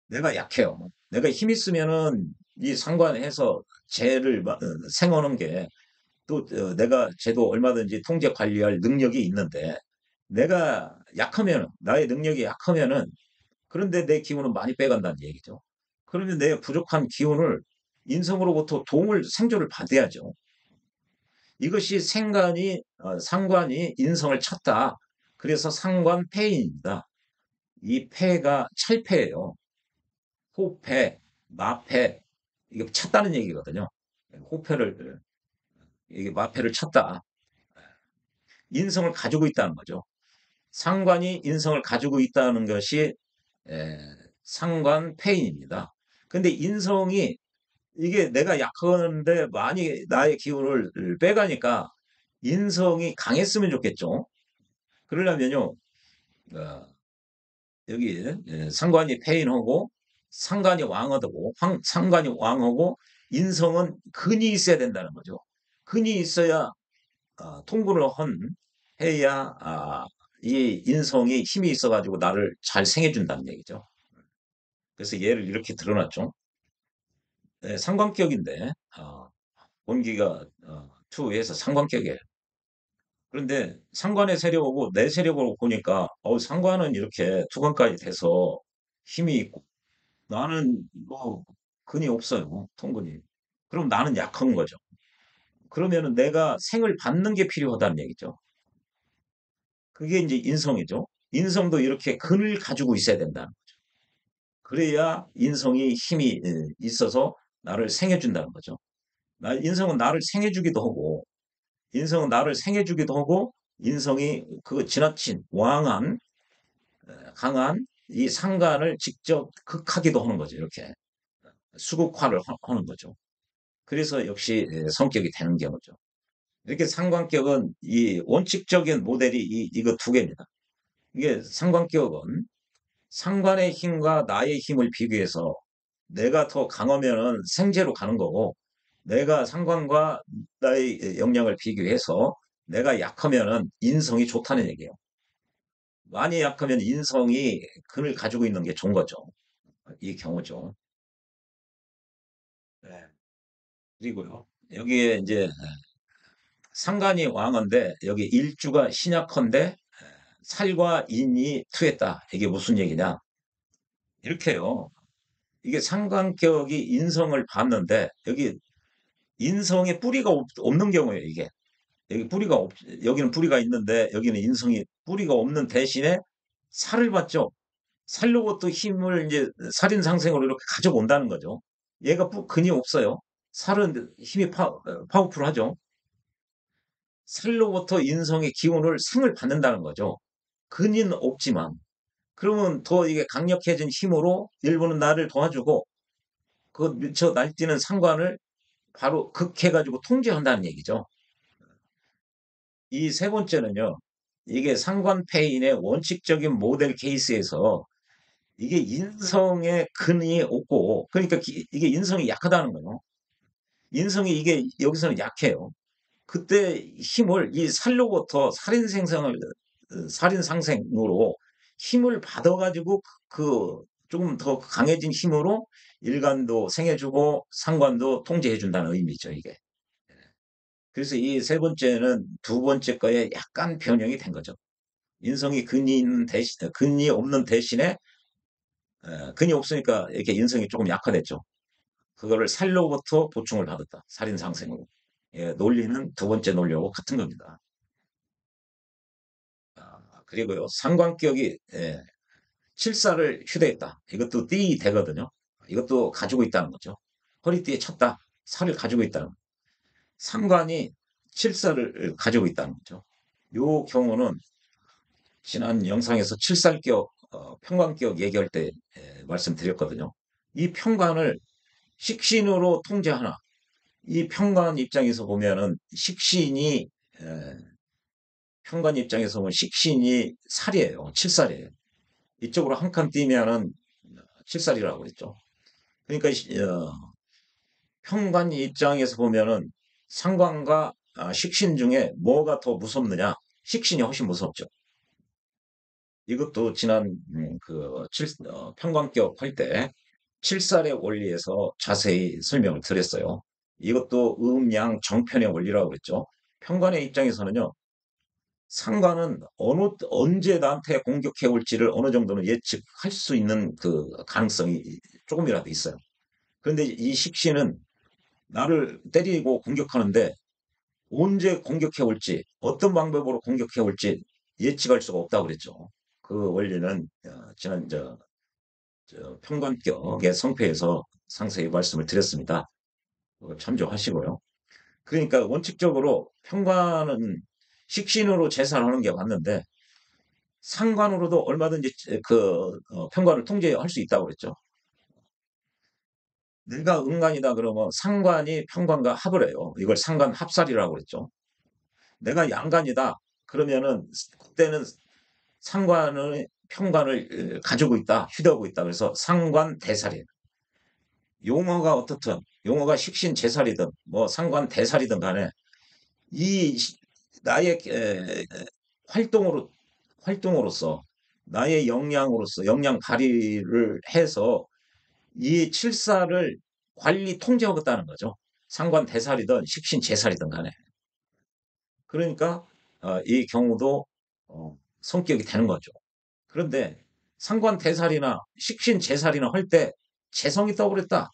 내가 약해요. 내가 힘 있으면은 이 상관해서 재를 생하는 게 또 내가 쟤도 얼마든지 통제 관리할 능력이 있는데 내가 약하면 나의 능력이 약하면은 그런데 내 기운은 많이 빼간다는 얘기죠. 그러면 내 부족한 기운을 인성으로부터 도움을 생조를 받아야죠. 이것이 상관이 인성을 쳤다. 그래서 상관패입니다. 이 패가 찰패예요. 호패, 마패 이게 쳤다는 얘기거든요. 호패를 이게 마패를 쳤다. 인성을 가지고 있다는 거죠. 상관이 인성을 가지고 있다는 것이 에, 상관패인입니다. 근데 인성이 이게 내가 약한데 많이 나의 기운을 빼가니까 인성이 강했으면 좋겠죠. 그러려면요, 어, 여기 상관이 패인하고 상관이 왕하고 상관이 왕하고 인성은 근이 있어야 된다는 거죠. 근이 있어야 통분을 해야 이 인성이 힘이 있어가지고 나를 잘 생해준다는 얘기죠. 그래서 얘를 이렇게 드러났죠. 네, 상관격인데 본기가 2에서 상관격이에요. 그런데 상관의 세력하고 내 세력으로 보니까 상관은 이렇게 투관까지 돼서 힘이 있고 나는 뭐 근이 없어요. 통근이. 그럼 나는 약한 거죠. 그러면은 내가 생을 받는 게 필요하다는 얘기죠. 그게 이제 인성이죠. 인성도 이렇게 근을 가지고 있어야 된다. 그래야 인성이 힘이 있어서 나를 생해준다는 거죠. 인성은 나를 생해주기도 하고, 인성은 나를 생해주기도 하고, 인성이 그 지나친 왕한, 강한 이 상관을 직접 극하기도 하는 거죠. 이렇게 수극화를 하는 거죠. 그래서 역시 성격이 되는 경우죠. 이렇게 상관격은 이 원칙적인 모델이 이거 두 개입니다. 이게 상관격은 상관의 힘과 나의 힘을 비교해서 내가 더 강하면은 생제로 가는 거고 내가 상관과 나의 역량을 비교해서 내가 약하면은 인성이 좋다는 얘기예요. 많이 약하면 인성이 근을 가지고 있는 게 좋은 거죠. 이 경우죠. 네. 그리고요. 여기에 이제 상관이 왕인데 여기 일주가 신약한데 살과 인이 투했다. 이게 무슨 얘기냐? 이렇게요. 이게 상관격이 인성을 봤는데 여기 인성에 뿌리가 없는 경우예요, 이게. 여기 뿌리가 없, 여기는 뿌리가 있는데 여기는 인성이 뿌리가 없는 대신에 살을 받죠. 살로부터 힘을 이제 살인 상생으로 이렇게 가져온다는 거죠. 얘가 근이 없어요. 살은 힘이 파워풀하죠. 살로부터 인성의 기운을 생을 받는다는 거죠. 근인 없지만. 그러면 더 이게 강력해진 힘으로 일부는 나를 도와주고 그 미쳐 날뛰는 상관을 바로 극해가지고 통제한다는 얘기죠. 이 세 번째는요. 이게 상관패인의 원칙적인 모델 케이스에서 이게 인성의 근이 없고 그러니까 이게 인성이 약하다는 거예요. 인성이 이게 여기서는 약해요. 그때 힘을 이 살로부터 살인 상생으로 힘을 받아가지고 조금 더 강해진 힘으로 일간도 생해주고 상관도 통제해준다는 의미죠, 이게. 그래서 이 세 번째는 두 번째 거에 약간 변형이 된 거죠. 인성이 근이 없는 대신에 근이 없으니까 이렇게 인성이 조금 약화됐죠. 그거를 살로부터 보충을 받았다. 살인 상생으로. 예, 논리는 두 번째 논리하고 같은 겁니다. 그리고요, 상관격이, 예, 칠사를 휴대했다. 이것도 띠 되거든요. 이것도 가지고 있다는 거죠. 허리띠에 쳤다. 살을 가지고 있다는 거죠. 상관이 칠사를 가지고 있다는 거죠. 요 경우는 지난 영상에서 칠살격, 평관격 얘기할 때 말씀드렸거든요. 이 평관을 식신으로 통제하나. 이 평관 입장에서 보면은 식신이 에, 평관 입장에서 보면 식신이 살이에요. 칠살이에요. 이쪽으로 한 칸 뛰면은 칠살이라고 그랬죠. 그러니까 평관 입장에서 보면은 상관과 식신 중에 뭐가 더 무섭느냐? 식신이 훨씬 무섭죠. 이것도 지난 평관격 할 때 칠살의 원리에서 자세히 설명을 드렸어요. 이것도 음양 정편의 원리라고 그랬죠. 평관의 입장에서는요. 상관은 언제 나한테 공격해 올지를 어느 정도는 예측할 수 있는 그 가능성이 조금이라도 있어요. 그런데 이 식신은 나를 때리고 공격하는데 언제 공격해 올지, 어떤 방법으로 공격해 올지 예측할 수가 없다고 그랬죠. 그 원리는 지난 평관격의 성패에서 상세히 말씀을 드렸습니다. 참조하시고요. 그러니까 원칙적으로 평관은 식신으로 제사를 하는 게 맞는데 상관으로도 얼마든지 평관을 통제할 수 있다고 그랬죠. 내가 음간이다 그러면 상관이 평관과 합을 해요. 이걸 상관 합살이라고 그랬죠. 내가 양간이다 그러면은 그때는 상관의 평관을 가지고 있다, 휴대하고 있다. 그래서 상관 대살이에요. 용어가 어떻든 용어가 식신 제살이든 뭐 상관 대살이든 간에 이 나의 활동으로 활동으로서 나의 역량으로서 역량 발휘를 해서 이 칠사를 관리 통제하겠다는 거죠. 상관 대살이든 식신 제살이든 간에. 그러니까 이 경우도 성격이 되는 거죠. 그런데 상관 대살이나 식신 제살이나 할 때 재성이 떠버렸다.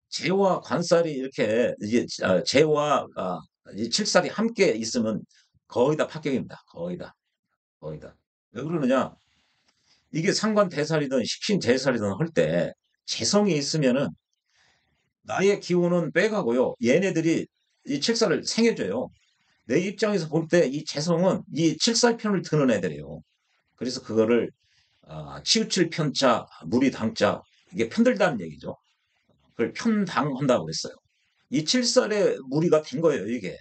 재와 관살이 이렇게 이제 재와 이 칠살이 함께 있으면 거의 다 합격입니다. 거의 다. 거의 다. 왜 그러느냐? 이게 상관 대살이든 식신 제살이든 할 때 재성이 있으면은 나의 기운은 빼가고요. 얘네들이 이 칠살을 생해줘요. 내 입장에서 볼 때 이 재성은 이 칠살 편을 드는 애들이에요. 그래서 그거를 치우칠 편자, 무리 당자 이게 편들다는 얘기죠. 그걸 편당한다고 그랬어요. 이 칠살의 무리가 된 거예요, 이게.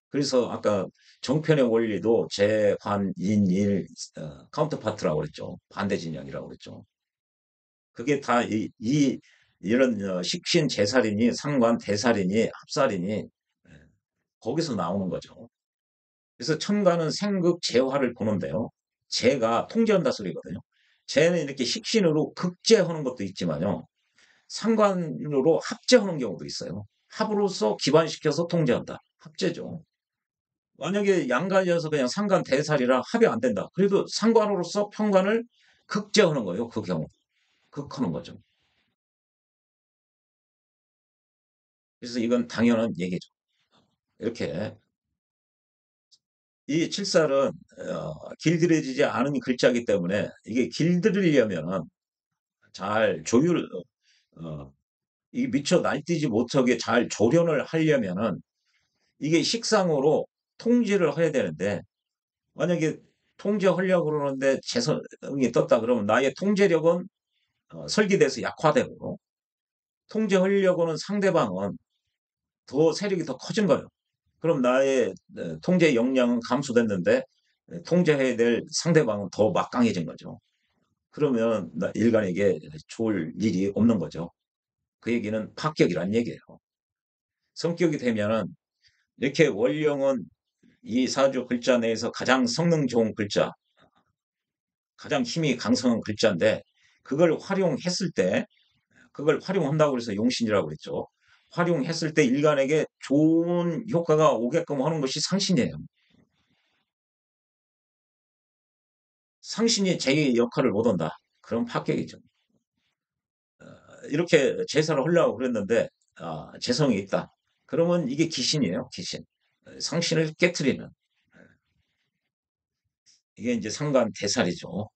그래서 아까 정편의 원리도 재, 관, 인, 일, 카운터파트라고 그랬죠. 반대 진영이라고 그랬죠. 그게 다 이런 식신 제살이니 상관 대살이니 합살이니 거기서 나오는 거죠. 그래서 천간은 생극 재화를 보는데요. 재가 통제한다 소리거든요. 재는 이렇게 식신으로 극제하는 것도 있지만요. 상관으로 합제하는 경우도 있어요. 합으로서 기반시켜서 통제한다. 합제죠. 만약에 양간이어서 그냥 상관 대살이라 합이 안 된다. 그래도 상관으로서 평관을 극제하는 거예요. 그 경우. 극하는 거죠. 그래서 이건 당연한 얘기죠. 이렇게 이 칠살은 길들여지지 않은 글자이기 때문에 이게 길들이려면 잘 어, 이 미처 날뛰지 못하게 잘 조련을 하려면은 이게 식상으로 통제를 해야 되는데 만약에 통제하려고 그러는데 재성이 떴다 그러면 나의 통제력은 설계돼서 약화되고 통제하려고는 상대방은 더 세력이 더 커진 거예요. 그럼 나의 통제 역량은 감소됐는데 통제해야 될 상대방은 더 막강해진 거죠. 그러면 일간에게 좋을 일이 없는 거죠. 그 얘기는 파격이란 얘기예요. 성격이 되면은 이렇게 원령은 이 사주 글자 내에서 가장 성능 좋은 글자, 가장 힘이 강성한 글자인데 그걸 활용했을 때 그걸 활용한다고 해서 용신이라고 그랬죠. 활용했을 때 일간에게 좋은 효과가 오게끔 하는 것이 상신이에요. 상신이 제 역할을 못한다. 그럼 파격이죠. 이렇게 제사를 하려고 그랬는데 재성이 있다. 그러면 이게 기신이에요. 기신. 상신을 깨뜨리는 이게 이제 상관 대살이죠.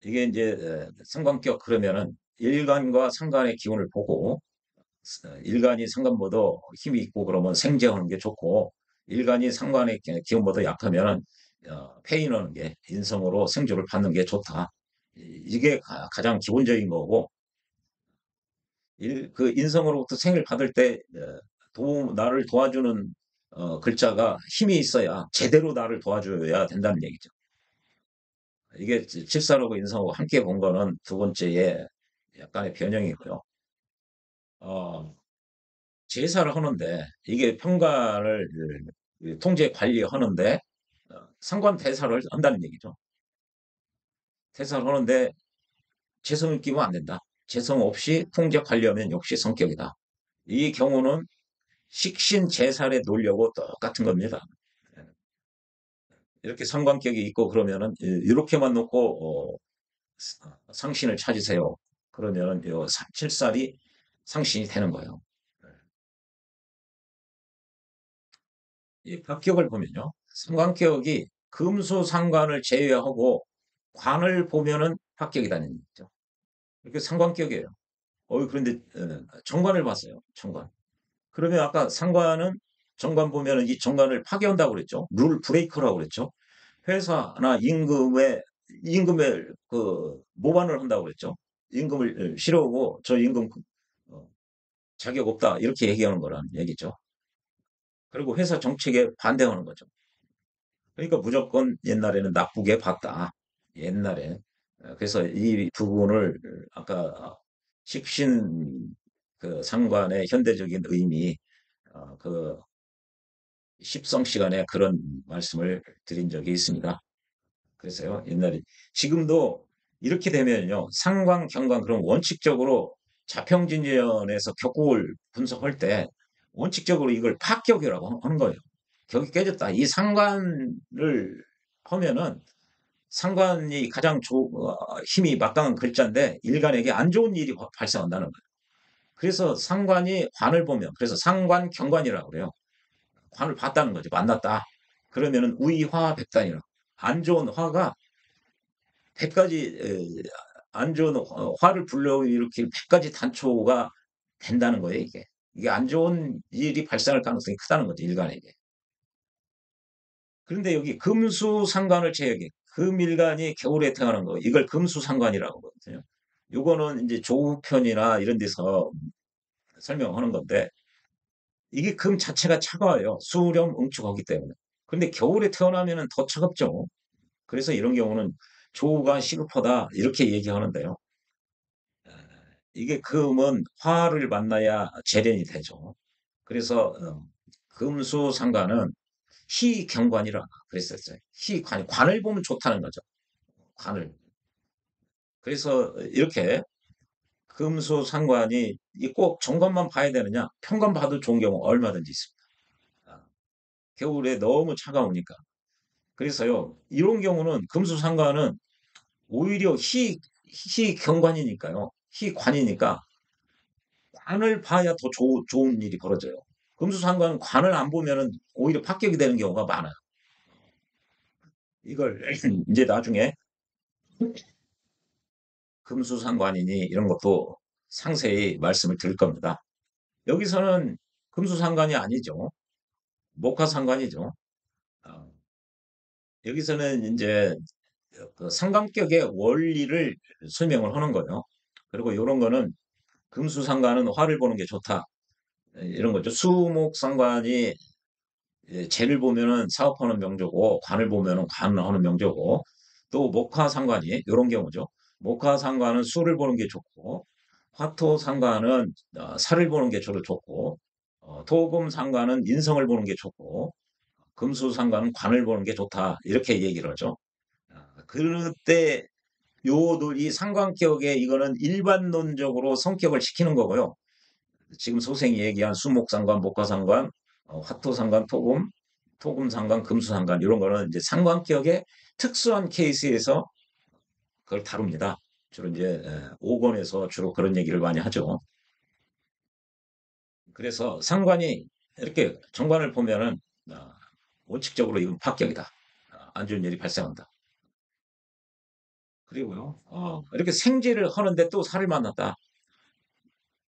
이게 이제 상관격 그러면은 일간과 상관의 기운을 보고 일간이 상관보다 힘이 있고 그러면 생재하는 게 좋고 일간이 상관의 기운보다 약하면은 폐인하는 게 인성으로 생조를 받는 게 좋다. 이게 가장 기본적인 거고 그 인성으로부터 생을 받을 때 나를 도와주는 글자가 힘이 있어야 제대로 나를 도와줘야 된다는 얘기죠. 이게 칠사하고 인성하고 함께 본 거는 두 번째의 약간의 변형이고요. 어, 제사를 하는데 이게 평가를 통제 관리하는데 상관 대사를 한다는 얘기죠. 대사를 하는데 재성을 끼면 안 된다. 재성 없이 통제 관리하면 역시 성격이다. 이 경우는 식신 제살에 놓으려고 똑같은 겁니다. 이렇게 상관격이 있고 그러면은 이렇게만 놓고 상신을 찾으세요. 그러면은 요 7살이 상신이 되는 거예요. 이 박격을 보면요. 상관격이 금수상관을 제외하고 관을 보면은 합격이라는 얘기죠. 이렇게 상관격이에요. 그런데 정관을 봤어요. 정관. 그러면 아까 상관은 정관 보면은 이 정관을 파괴한다고 그랬죠. 룰 브레이커라고 그랬죠. 회사나 임금에 그 모반을 한다고 그랬죠. 임금을 싫어하고 저 임금 어, 자격 없다 이렇게 얘기하는 거란 얘기죠. 그리고 회사 정책에 반대하는 거죠. 그러니까 무조건 옛날에는 나쁘게 봤다. 옛날에. 그래서 이 부분을 아까 식신 그 상관의 현대적인 의미 그 십성 시간에 그런 말씀을 드린 적이 있습니다. 그래서요, 옛날에 지금도 이렇게 되면요, 상관, 경관 그런 원칙적으로 자평진전에서 격국을 분석할 때 원칙적으로 이걸 파격이라고 하는 거예요. 격이 깨졌다. 이 상관을 하면은 상관이 가장 힘이 마땅한 글자인데 일간에게 안 좋은 일이 발생한다는 거예요. 그래서 상관이 관을 보면 그래서 상관 경관이라고 그래요. 관을 봤다는 거죠. 만났다. 그러면은 우이화백단이라고. 안 좋은 화가 100가지 안 좋은 화를 불러일으킬 100가지 단초가 된다는 거예요, 이게. 이게 안 좋은 일이 발생할 가능성이 크다는 거죠, 일간에게. 그런데 여기 금수상관을 제외하게 금일간이 겨울에 태어난 거 이걸 금수상관이라고 하거든요. 요거는 이제 조우편이나 이런 데서 설명하는 건데 이게 금 자체가 차가워요. 수렴 응축하기 때문에. 근데 겨울에 태어나면은 더 차갑죠. 그래서 이런 경우는 조우가 시급하다 이렇게 얘기하는데요. 이게 금은 화를 만나야 재련이 되죠. 그래서 금수상관은 희경관이라 그랬었어요. 관을 보면 좋다는 거죠. 관을. 그래서 이렇게 금수상관이 꼭 정관만 봐야 되느냐? 평관 봐도 좋은 경우 얼마든지 있습니다. 아, 겨울에 너무 차가우니까. 그래서요, 이런 경우는 금수상관은 오히려 희경관이니까요. 희관이니까 관을 봐야 더 좋은 일이 벌어져요. 금수상관은 관을 안 보면은 오히려 합격이 되는 경우가 많아요. 이걸 이제 나중에 금수상관이니 이런 것도 상세히 말씀을 드릴 겁니다. 여기서는 금수상관이 아니죠. 목화상관이죠. 어, 여기서는 이제 그 상관격의 원리를 설명을 하는 거예요. 그리고 이런 거는 금수상관은 화를 보는 게 좋다. 이런 거죠. 수목상관이 재를 보면은 사업하는 명조고 관을 보면은 관하는 명조고 또 목화상관이 이런 경우죠. 목화상관은 수를 보는 게 좋고 화토상관은 살을 보는 게 주로 좋고 토금상관은 인성을 보는 게 좋고 금수상관은 관을 보는 게 좋다 이렇게 얘기를 하죠. 그때 이 상관격에 이거는 일반론적으로 성격을 시키는 거고요. 지금 소생이 얘기한 수목상관, 목화상관, 화토상관, 토금상관, 금수상관 이런 거는 이제 상관격의 특수한 케이스에서 그걸 다룹니다. 주로 이제 5권에서 주로 그런 얘기를 많이 하죠. 그래서 상관이 이렇게 정관을 보면은 원칙적으로 이건 합격이다. 안 좋은 일이 발생한다. 그리고요, 이렇게 생제를 하는데 또 살을 만났다.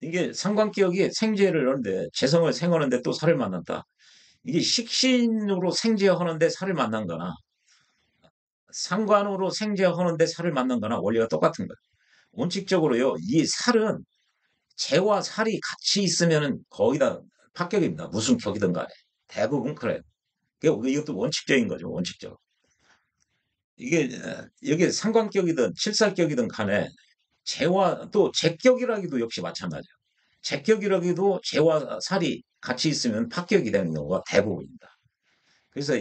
이게 상관격이 생제를 하는데, 재성을 생하는데 또 살을 만났다. 이게 식신으로 생제하는데 살을 만난 거나, 상관으로 생제하는데 살을 만난 거나 원리가 똑같은 거예요. 원칙적으로요, 이 살은 재와 살이 같이 있으면은 거의 다 합격입니다. 무슨 격이든 간에. 대부분 그래요. 이것도 원칙적인 거죠, 원칙적으로. 이게, 여기 상관격이든 칠살격이든 간에 재와 또 제격이라기도 역시 마찬가지예요. 제격이라기도 재와 살이 같이 있으면 합격이 되는 경우가 대부분입니다. 그래서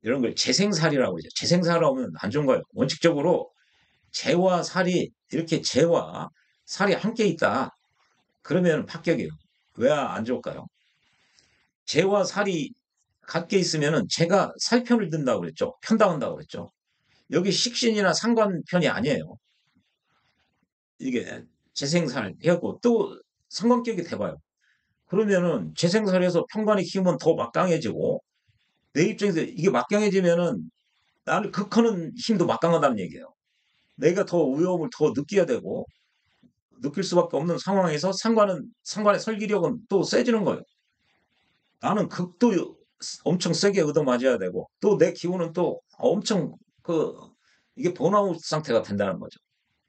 이런 걸 재생살이라고 그러죠. 재생살하면 안 좋은 거예요. 원칙적으로 재와 살이 이렇게 재와 살이 함께 있다. 그러면 합격이에요. 왜 안 좋을까요? 재와 살이 같게 있으면은 재가 살편을 든다고 그랬죠. 편당한다고 그랬죠. 여기 식신이나 상관편이 아니에요. 이게 재생살 해갖고 또 상관격이 돼봐요. 그러면은 재생살에서 편관이 키우면 더 막강해지고 내 입장에서 이게 막강해지면은 나를 극하는 힘도 막강하다는 얘기예요. 내가 더 위험을 더 느껴야 되고 느낄 수밖에 없는 상황에서 상관의 설기력은 또 세지는 거예요. 나는 극도 엄청 세게 얻어맞아야 되고 또 내 기운은 또 엄청 그 이게 번아웃 상태가 된다는 거죠.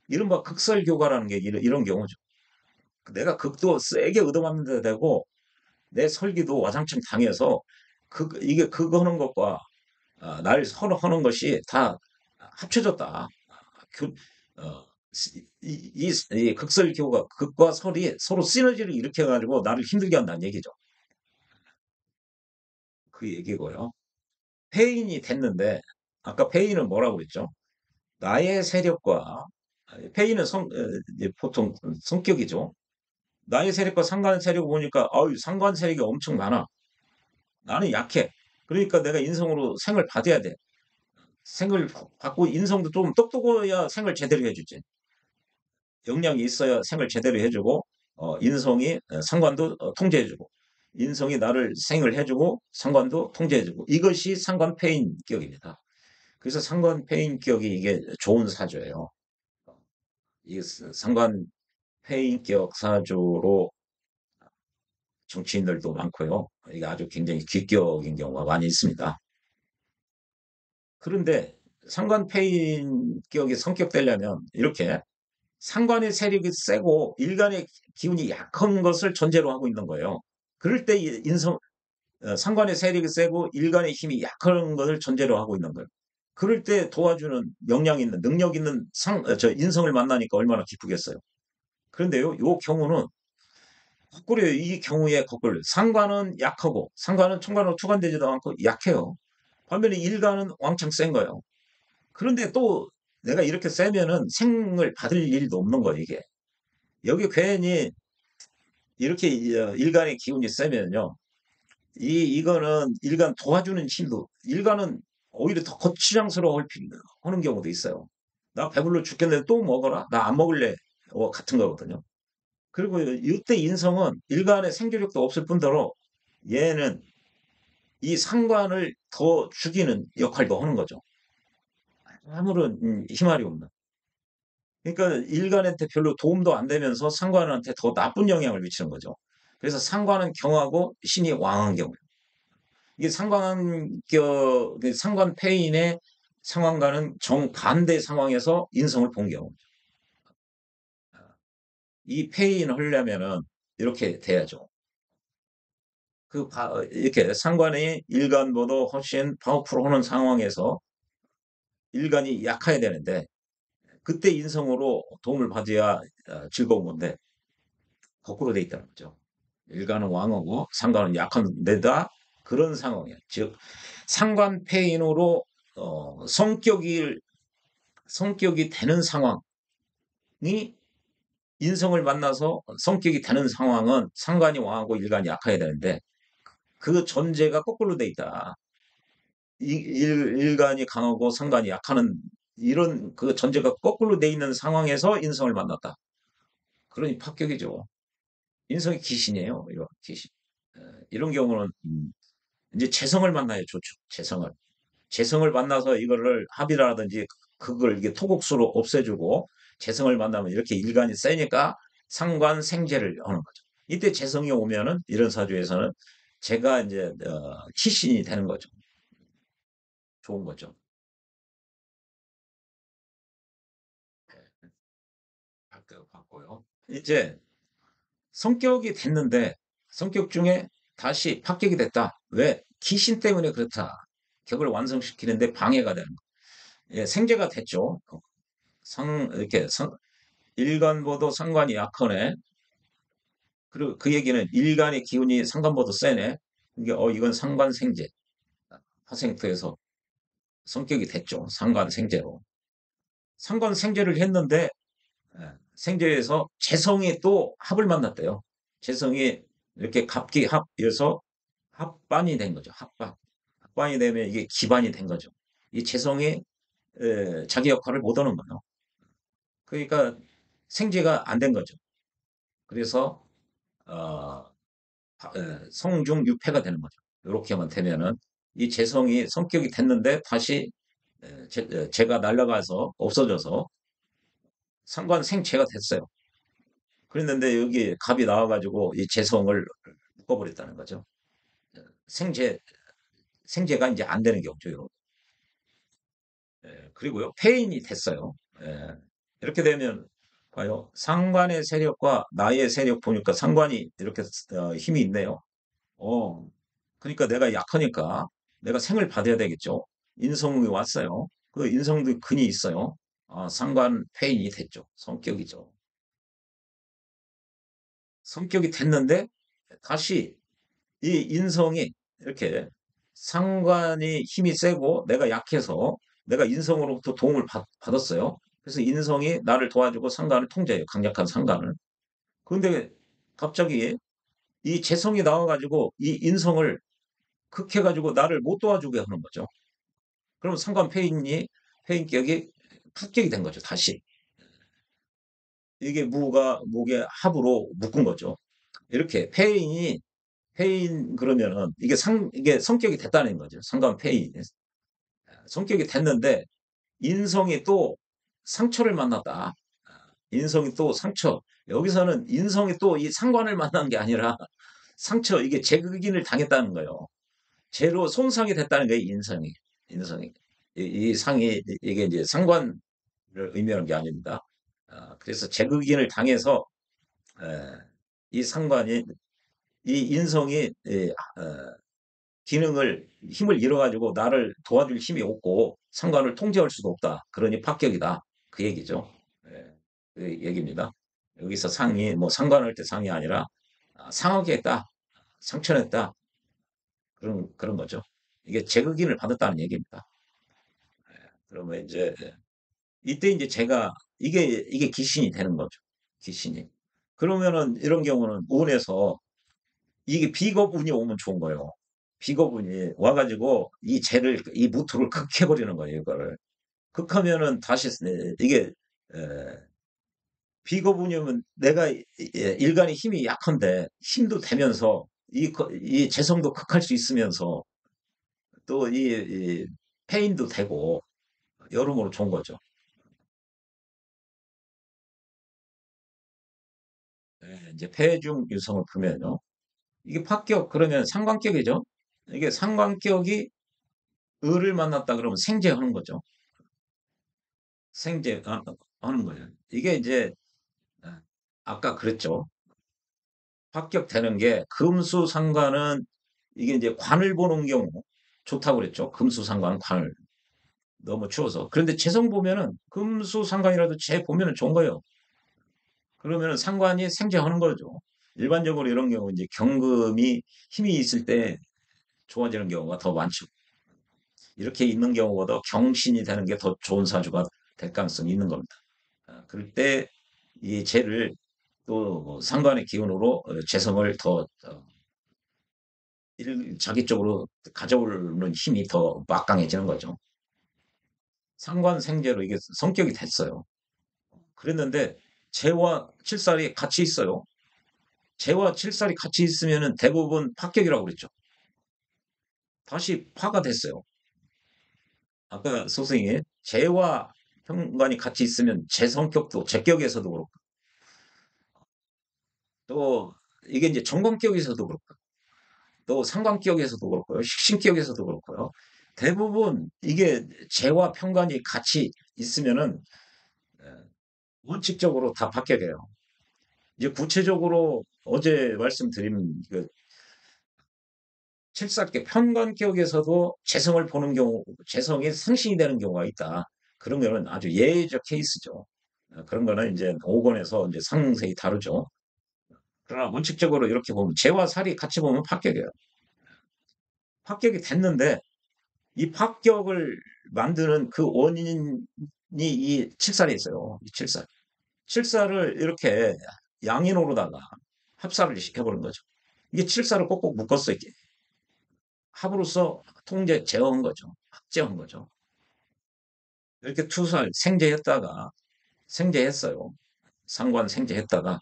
이른바 극설교가라는 게 이런 경우죠. 내가 극도 세게 얻어맞는 데 되고 내 설기도 와장창 당해서 이게 그거 하는 것과 날 선호하는 것이 다 합쳐졌다. 그, 어, 이 극설교가 극과 설이 서로 시너지를 일으켜가지고 나를 힘들게 한다는 얘기죠. 그 얘기고요. 폐인이 됐는데 아까 폐인은 뭐라고 그랬죠? 나의 세력과 폐인은 이제 보통 성격이죠. 나의 세력과 상관 세력을 보니까 아유 상관 세력이 엄청 많아. 나는 약해. 그러니까 내가 인성으로 생을 받아야 돼. 생을 받고 인성도 좀 똑똑해야 생을 제대로 해주지. 역량이 있어야 생을 제대로 해주고 인성이 상관도 통제해주고 인성이 나를 생을 해주고 상관도 통제해주고 이것이 상관폐인격입니다. 그래서 상관폐인격이 이게 좋은 사주예요. 이 상관폐인격 사주로 정치인들도 많고요. 이게 아주 굉장히 귀격인 경우가 많이 있습니다. 그런데 상관폐인격이 성격되려면 이렇게 상관의 세력이 세고 일간의 기운이 약한 것을 전제로 하고 있는 거예요. 그럴 때 상관의 세력이 세고 일간의 힘이 약한 것을 전제로 하고 있는 거예요. 그럴 때 도와주는 역량 있는 능력 있는 인성을 만나니까 얼마나 기쁘겠어요. 그런데요, 요 경우는 거꾸로요. 이 경우에 거꾸로 상관은 약하고 상관은 총관으로 투관되지도 않고 약해요. 반면에 일간은 왕창 센 거예요. 그런데 또 내가 이렇게 세면은 생을 받을 일도 없는 거예요, 이게. 여기 괜히 이렇게 일간의 기운이 세면요. 이거는 일간 도와주는 힘도, 일간은 오히려 더 거추장스러워 하는 경우도 있어요. 나 배불러 죽겠는데 또 먹어라? 나 안 먹을래. 같은 거거든요. 그리고 이때 인성은 일간의 생존력도 없을 뿐더러 얘는 이 상관을 더 죽이는 역할도 하는 거죠. 아무런 힘알이 없는. 그러니까 일간한테 별로 도움도 안 되면서 상관한테 더 나쁜 영향을 미치는 거죠. 그래서 상관은 경하고 신이 왕한 경우. 이게 상관폐인의 상황과는 정반대 상황에서 인성을 본 경우. 이 폐인을 하려면은 이렇게 돼야죠. 이렇게 상관이 일간보다 훨씬 파워풀하는 상황에서 일간이 약해야 되는데 그때 인성으로 도움을 받아야 즐거운 건데 거꾸로 돼 있다는 거죠. 일간은 왕하고 상관은 약한 데다 그런 상황이에요. 즉 상관폐인으로 성격이 되는 상황이 인성을 만나서 성격이 되는 상황은 상관이 왕하고 일간이 약해야 되는데 그 전제가 거꾸로 돼 있다. 일간이 강하고 상관이 약하는 이런 그 전제가 거꾸로 돼 있는 상황에서 인성을 만났다. 그러니 합격이죠. 인성이 귀신이에요. 이거 귀신. 이런 경우는 이제 재성을 만나야 좋죠. 재성을. 재성을 만나서 이거를 합의라든지 그걸 이게 토국수로 없애주고 재성을 만나면 이렇게 일간이 세니까 상관생재를 하는 거죠. 이때 재성이 오면은 이런 사주에서는 제가 이제 키신이 되는 거죠. 좋은 거죠. 바꿔요. 이제 성격이 됐는데 성격 중에 다시 합격이 됐다. 왜? 기신 때문에 그렇다. 격을 완성시키는데 방해가 되는 거. 예, 생재가 됐죠. 이렇게 일간보다 상관이 약하네. 그리고 그 얘기는 일간의 기운이 상관보다 세네. 이게 이건 상관생재. 화생토에서 성격이 됐죠. 상관생재로. 상관생재를 했는데 생재에서 재성이 또 합을 만났대요. 재성이 이렇게 갑기합에서 합반이 된 거죠. 합반. 합반이 되면 이게 기반이 된 거죠. 이 재성이 자기 역할을 못 하는 거예요. 그러니까 생재가 안 된 거죠. 그래서 어, 성중유패가 되는 거죠. 이렇게만 되면은 이 재성이 성격이 됐는데 다시 제가 날아가서 없어져서 상관생체가 됐어요. 그랬는데 여기 갑이 나와가지고 이 재성을 묶어버렸다는 거죠. 생재 생재가 이제 안 되는 경우죠. 그리고요 폐인이 됐어요. 예, 이렇게 되면 봐요. 상관의 세력과 나의 세력 보니까 상관이 이렇게 힘이 있네요. 어, 그러니까 내가 약하니까 내가 생을 받아야 되겠죠. 인성이 왔어요. 그 인성도 근이 있어요. 상관 폐인이 됐죠. 성격이죠. 성격이 됐는데 다시 이 인성이 이렇게 상관이 힘이 세고 내가 약해서 내가 인성으로부터 도움을 받았어요. 그래서 인성이 나를 도와주고 상관을 통제해요. 강력한 상관을. 그런데 갑자기 이 재성이 나와가지고 이 인성을 극해가지고 나를 못 도와주게 하는 거죠. 그럼 상관 페인격이 합격이 된 거죠. 다시. 이게 무가 목의 합으로 묶은 거죠. 이렇게 페인 그러면은 이게 성격이 됐다는 거죠. 상관 페인. 성격이 됐는데 인성이 또 상처를 만났다. 인성이 또 상처. 여기서는 인성이 또 이 상관을 만난 게 아니라 상처, 이게 재극인을 당했다는 거예요. 죄로 손상이 됐다는 거예요, 인성이. 이 상이, 이게 이제 상관을 의미하는 게 아닙니다. 그래서 재극인을 당해서, 에, 이 상관이, 이 인성이, 힘을 잃어가지고 나를 도와줄 힘이 없고 상관을 통제할 수도 없다. 그러니 파격이다. 그 얘기죠. 예, 그 얘기입니다. 여기서 상이, 뭐 상관할 때 상이 아니라 상하게 했다. 상처냈다. 그런 거죠. 이게 재극인을 받았다는 얘기입니다. 그러면 이제 이때 이제 제가 이게 기신이 되는 거죠. 기신이. 그러면은 이런 경우는 운에서 이게 비겁운이 오면 좋은 거예요. 비겁운이 와가지고 이 무토를 극해버리는 거예요. 이거를 극하면은 다시 이게 에, 비겁운이 오면 내가 일간의 힘이 약한데 힘도 되면서 이 재성도 극할 수 있으면서 또 이 페인도 되고 여러모로 좋은 거죠. 이제 폐중 유성을 보면요. 이게 파격 그러면 상관격이죠. 이게 상관격이 을을 만났다 그러면 생재하는 거죠. 생재 하는 거예요. 이게 이제 아, 아까 그랬죠. 합격되는 게 금수상관은 이게 이제 관을 보는 경우 좋다고 그랬죠. 금수상관은 관을 너무 추워서. 그런데 재성 보면은 금수상관이라도 재 보면은 좋은 거예요. 그러면은 상관이 생재하는 거죠. 일반적으로 이런 경우 이제 경금이 힘이 있을 때 좋아지는 경우가 더 많죠. 이렇게 있는 경우보다 경신이 되는 게 더 좋은 사주가 될 가능성이 있는 겁니다. 그럴 때 이 재를 또 상관의 기운으로 재성을 더 자기 쪽으로 가져오는 힘이 더 막강해지는 거죠. 상관생재로 이게 성격이 됐어요. 그랬는데 재와 칠살이 같이 있어요. 재와 칠살이 같이 있으면 대부분 파격이라고 그랬죠. 다시 파가 됐어요. 아까 선생님 재와 편관이 같이 있으면 제 성격도 제격에서도 그렇고 또 이게 이제 정관격에서도 그렇고 또 상관격에서도 그렇고요. 식신격에서도 그렇고요. 대부분 이게 재와 편관이 같이 있으면은 에, 원칙적으로 다 바뀌어요. 이제 구체적으로 어제 말씀드린 그 칠삭계 편관격에서도 재성을 보는 경우, 재성이 상신이 되는 경우가 있다. 그런 거는 아주 예외적 케이스죠. 그런 거는 이제 5권에서 이제 상세히 다루죠. 그러나 원칙적으로 이렇게 보면 재와 살이 같이 보면 합격이에요. 합격이 됐는데 이 합격을 만드는 그 원인이 이 칠살에 있어요. 이 칠살. 칠살을 이렇게 양인으로다가 합살을 시켜버린 거죠. 이게 칠살을 꼭꼭 묶었어요. 합으로써 통제 제어한 거죠. 합제한 거죠. 이렇게 투살 생제했어요. 상관 생제했다가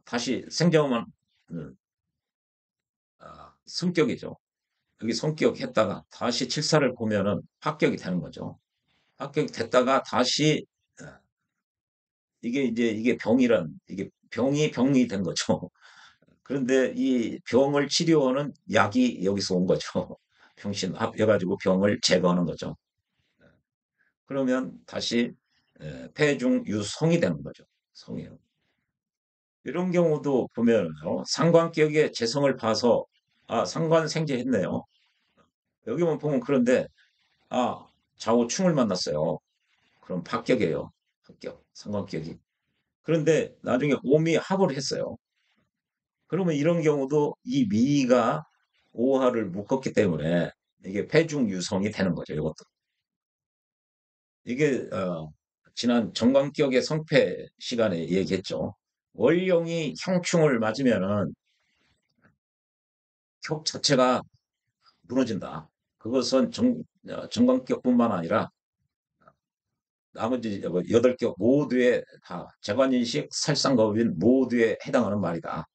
다시 생제하면 성격이죠. 여기 성격 했다가 다시 칠사를 보면은 합격이 되는 거죠. 합격이 됐다가 다시 이게 이제 이게 병이란 이게 병이 된 거죠. 그런데 이 병을 치료하는 약이 여기서 온 거죠. 병신 합해가지고 병을 제거하는 거죠. 그러면 다시 폐중유성이 되는 거죠. 성이요. 이런 경우도 보면요. 상관격의 재성을 봐서 상관생제했네요. 여기만 보면 그런데 아 좌우충을 만났어요. 그럼 합격이에요. 합격. 상관격이. 그런데 나중에 오미 합을 했어요. 그러면 이런 경우도 이 미가 오화를 묶었기 때문에 이게 폐중유성이 되는 거죠. 이것도. 이게 지난 정관격의 성패 시간에 얘기했죠. 월령이 형충을 맞으면은 격 자체가 무너진다. 그것은 정관격뿐만 아니라 나머지 8격 모두에 다 재관인식 살상법인 모두에 해당하는 말이다.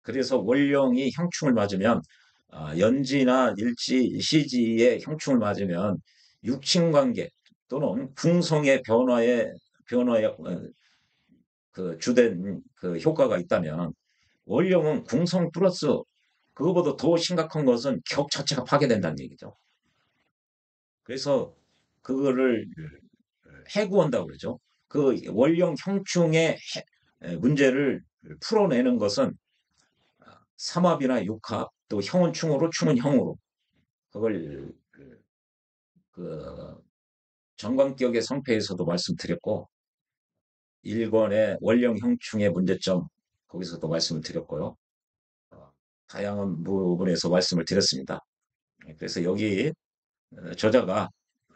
그래서 월령이 형충을 맞으면 연지나 일지, 시지의 형충을 맞으면 육친관계 또는 궁성의 변화에 그 주된 그 효과가 있다면 원령은 궁성 플러스 그거보다 더 심각한 것은 격 자체가 파괴된다는 얘기죠. 그래서 그거를 해구한다고 그러죠. 그 원령 형충의 문제를 풀어내는 것은 삼합이나 육합 또 형은 충으로 충은 형으로 그걸 그 정관격의 성패에서도 말씀드렸고 일권의 원령 형충의 문제점 거기서도 말씀을 드렸고요. 어, 다양한 부분에서 말씀을 드렸습니다. 그래서 여기 저자가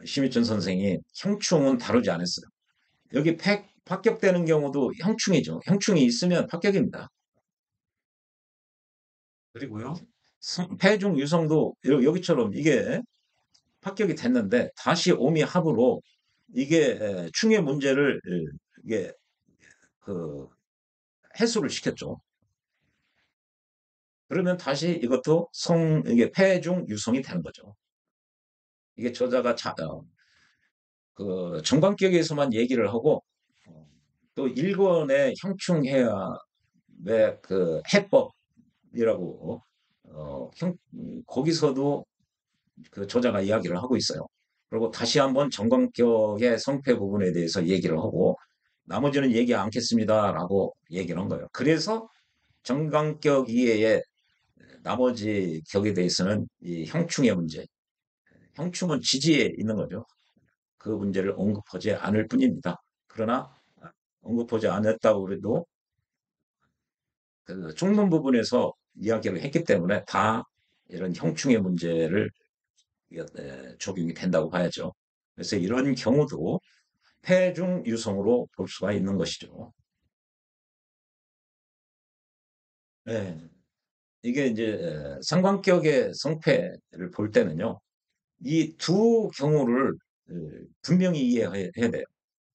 심희준 선생이 형충은 다루지 않았어요. 여기 합격되는 경우도 형충이죠. 형충이 있으면 합격입니다. 그리고요. 폐중 유성도 여기처럼 이게 합격이 됐는데 다시 오미합으로 이게 충의 문제를 이게 그 해소를 시켰죠. 그러면 다시 이것도 이게 폐중 유성이 되는 거죠. 이게 저자가 그 정관격에서만 얘기를 하고 어, 또 일본의 형충해야 그 해법이라고 거기서도 그 저자가 이야기를 하고 있어요. 그리고 다시 한번 정관격의 성패 부분에 대해서 얘기를 하고 나머지는 얘기 않겠습니다라고 얘기를 한 거예요. 그래서 정관격 이외에 나머지 격에 대해서는 이 형충의 문제, 형충은 지지에 있는 거죠. 그 문제를 언급하지 않을 뿐입니다. 그러나 언급하지 않았다고 해도 그 중문 부분에서 이야기를 했기 때문에 다 이런 형충의 문제를 적용이 된다고 봐야죠. 그래서 이런 경우도 폐중 유성으로 볼 수가 있는 것이죠. 네. 이게 이제 상관격의 성패를 볼 때는요. 이 두 경우를 분명히 이해해야 돼요.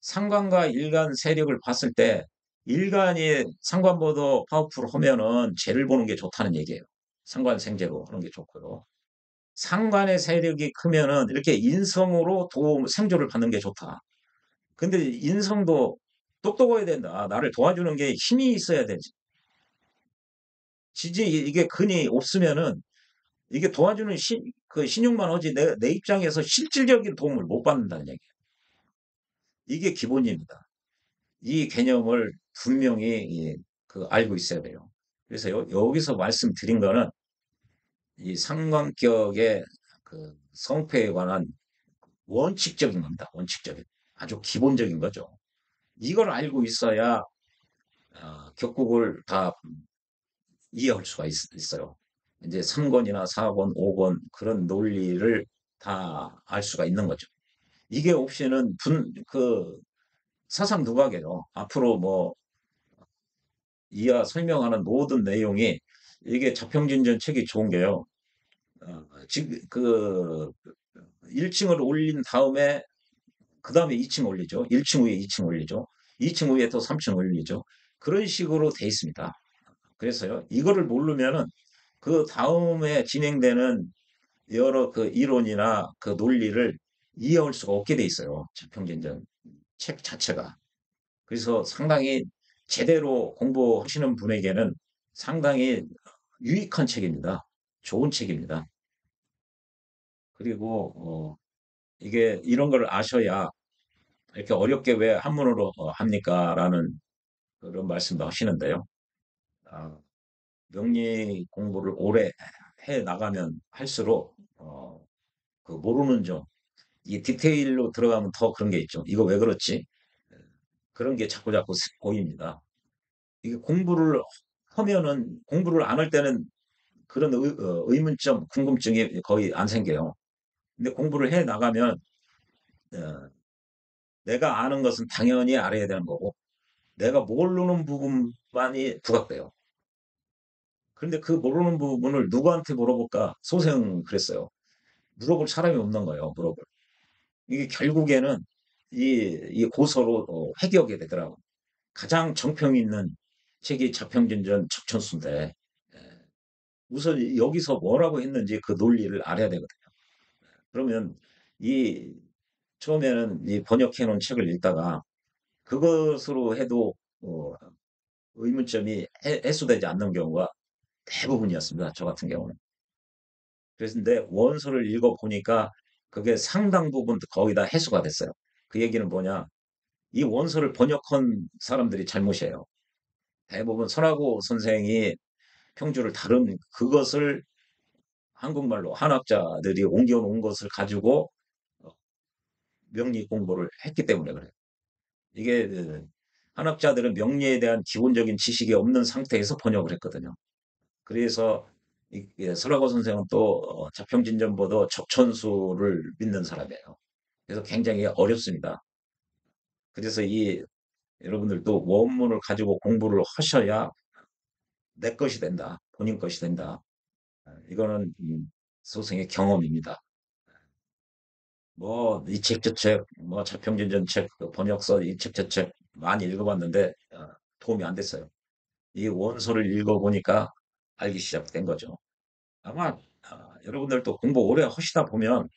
상관과 일간 세력을 봤을 때 일간이 상관보다 파워풀하면은 죄를 보는 게 좋다는 얘기예요. 상관 생제로 하는 게 좋고요. 상관의 세력이 크면은 이렇게 인성으로 생조를 받는 게 좋다. 근데 인성도 똑똑해야 된다. 나를 도와주는 게 힘이 있어야 되지. 이게 근이 없으면은 이게 도와주는 그 신용만 하지 내 입장에서 실질적인 도움을 못 받는다는 얘기예요. 이게 기본입니다. 이 개념을 분명히 그 알고 있어야 돼요. 그래서 여기서 말씀드린 거는 이 상관격의 그 성패에 관한 원칙적인 겁니다. 원칙적인. 아주 기본적인 거죠. 이걸 알고 있어야 격국을 다 이해할 수가 있어요. 이제 3권이나 4권, 5권 그런 논리를 다 알 수가 있는 거죠. 이게 없이는 사상 누각이에요. 앞으로 뭐 이하 설명하는 모든 내용이 이게 자평진전 책이 좋은 게요. 지금 1층을 올린 다음에 그 다음에 2층 올리죠. 1층 위에 2층 올리죠. 2층 위에 또 3층 올리죠. 그런 식으로 돼 있습니다. 그래서요. 이거를 모르면은 그 다음에 진행되는 여러 그 이론이나 그 논리를 이해할 수가 없게 돼 있어요. 자평진전 책 자체가. 그래서 상당히 제대로 공부하시는 분에게는 상당히 유익한 책입니다. 좋은 책입니다. 그리고 이게 이런 걸 아셔야 이렇게 어렵게 왜 한문으로 합니까라는 그런 말씀도 하시는데요. 아, 명리 공부를 오래 해 나가면 할수록 그 모르는 점, 이 디테일로 들어가면 더 그런 게 있죠. 이거 왜 그렇지? 그런 게 자꾸자꾸 보입니다. 이게 공부를 안 할 때는 그런 의문점, 궁금증이 거의 안 생겨요. 근데 공부를 해 나가면 어, 내가 아는 것은 당연히 알아야 되는 거고 내가 모르는 부분만이 부각돼요. 그런데 그 모르는 부분을 누구한테 물어볼까? 소생 그랬어요. 물어볼 사람이 없는 거예요. 물어볼. 이게 결국에는 이 고서로 회귀하게 되더라고. 가장 정평이 있는 책이 자평진전 척천수인데 우선 여기서 뭐라고 했는지 그 논리를 알아야 되거든요. 그러면 이 처음에는 이 번역해 놓은 책을 읽다가 그것으로 해도 어, 의문점이 해소되지 않는 경우가 대부분이었습니다. 저 같은 경우는. 그런데 원서를 읽어보니까 그게 상당 부분 거의 다 해소가 됐어요. 그 얘기는 뭐냐? 이 원서를 번역한 사람들이 잘못이에요. 대부분 선하고 선생이 평주를 다룬 그것을 한국말로 한학자들이 옮겨놓은 것을 가지고 어, 명리 공부를 했기 때문에 그래요. 이게 한학자들은 명리에 대한 기본적인 지식이 없는 상태에서 번역을 했거든요. 그래서 설화고 선생은 또 자평진전보다 적천수를 믿는 사람이에요. 그래서 굉장히 어렵습니다. 그래서 여러분들도 원문을 가지고 공부를 하셔야 내 것이 된다. 본인 것이 된다. 이거는 소승의 경험입니다. 뭐 이 책 저 책, 뭐 자평진전 책, 그 번역서 이 책 저 책 많이 읽어봤는데 도움이 안 됐어요. 이 원서를 읽어보니까 알기 시작된 거죠. 아마 여러분들도 공부 오래 하시다 보면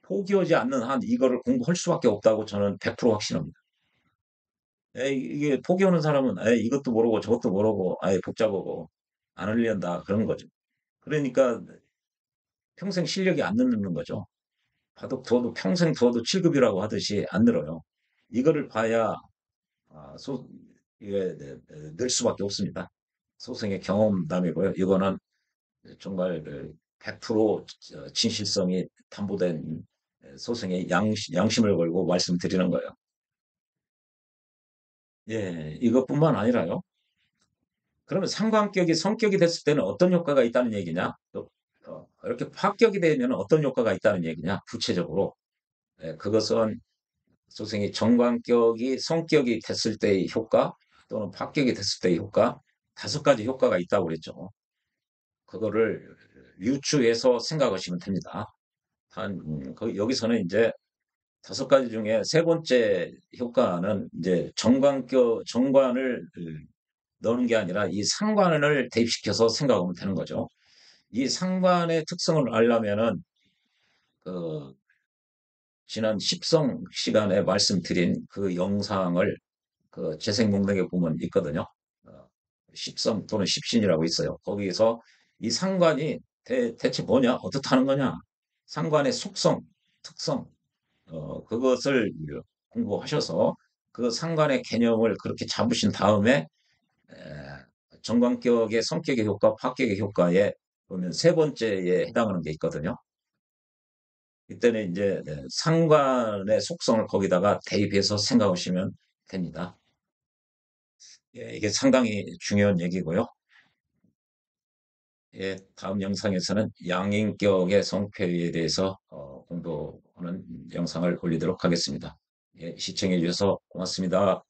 포기하지 않는 한 이거를 공부할 수밖에 없다고 저는 100% 확신합니다. 이게 포기하는 사람은 이것도 모르고 저것도 모르고 복잡하고 안 하려다 그런 거죠. 그러니까 평생 실력이 안 늘는 거죠. 바둑 두어도 평생 두어도 7급이라고 하듯이 안 늘어요. 이거를 봐야 아, 소, 이게 늘 수밖에 없습니다. 소승의 경험담이고요. 이거는 정말 100% 진실성이 담보된 소승의 양심을 걸고 말씀드리는 거예요. 예, 이것뿐만 아니라요. 그러면 상관격이 성격이 됐을 때는 어떤 효과가 있다는 얘기냐? 또 이렇게 파격이 되면 어떤 효과가 있다는 얘기냐? 구체적으로 그것은 소승이 정관격이 성격이 됐을 때의 효과 또는 파격이 됐을 때의 효과 5가지 효과가 있다고 그랬죠. 그거를 유추해서 생각하시면 됩니다. 여기서는 이제 5가지 중에 세 번째 효과는 이제 정관을 넣는 게 아니라 이 상관을 대입시켜서 생각하면 되는 거죠. 이 상관의 특성을 알려면은 그 지난 십성 시간에 말씀드린 그 영상을 그 재생공백에 보면 있거든요. 어, 십성 또는 십신이라고 있어요. 거기서 이 상관이 대체 뭐냐? 어떻다는 거냐? 상관의 속성, 특성, 그것을 공부하셔서 그 상관의 개념을 그렇게 잡으신 다음에 정관격의 성격의 효과, 파격의 효과에 보면 세 번째에 해당하는 게 있거든요. 이때는 이제 상관의 속성을 거기다가 대입해서 생각하시면 됩니다. 예, 이게 상당히 중요한 얘기고요. 예, 다음 영상에서는 양인격의 성패에 대해서 공부하는 영상을 올리도록 하겠습니다. 예, 시청해 주셔서 고맙습니다.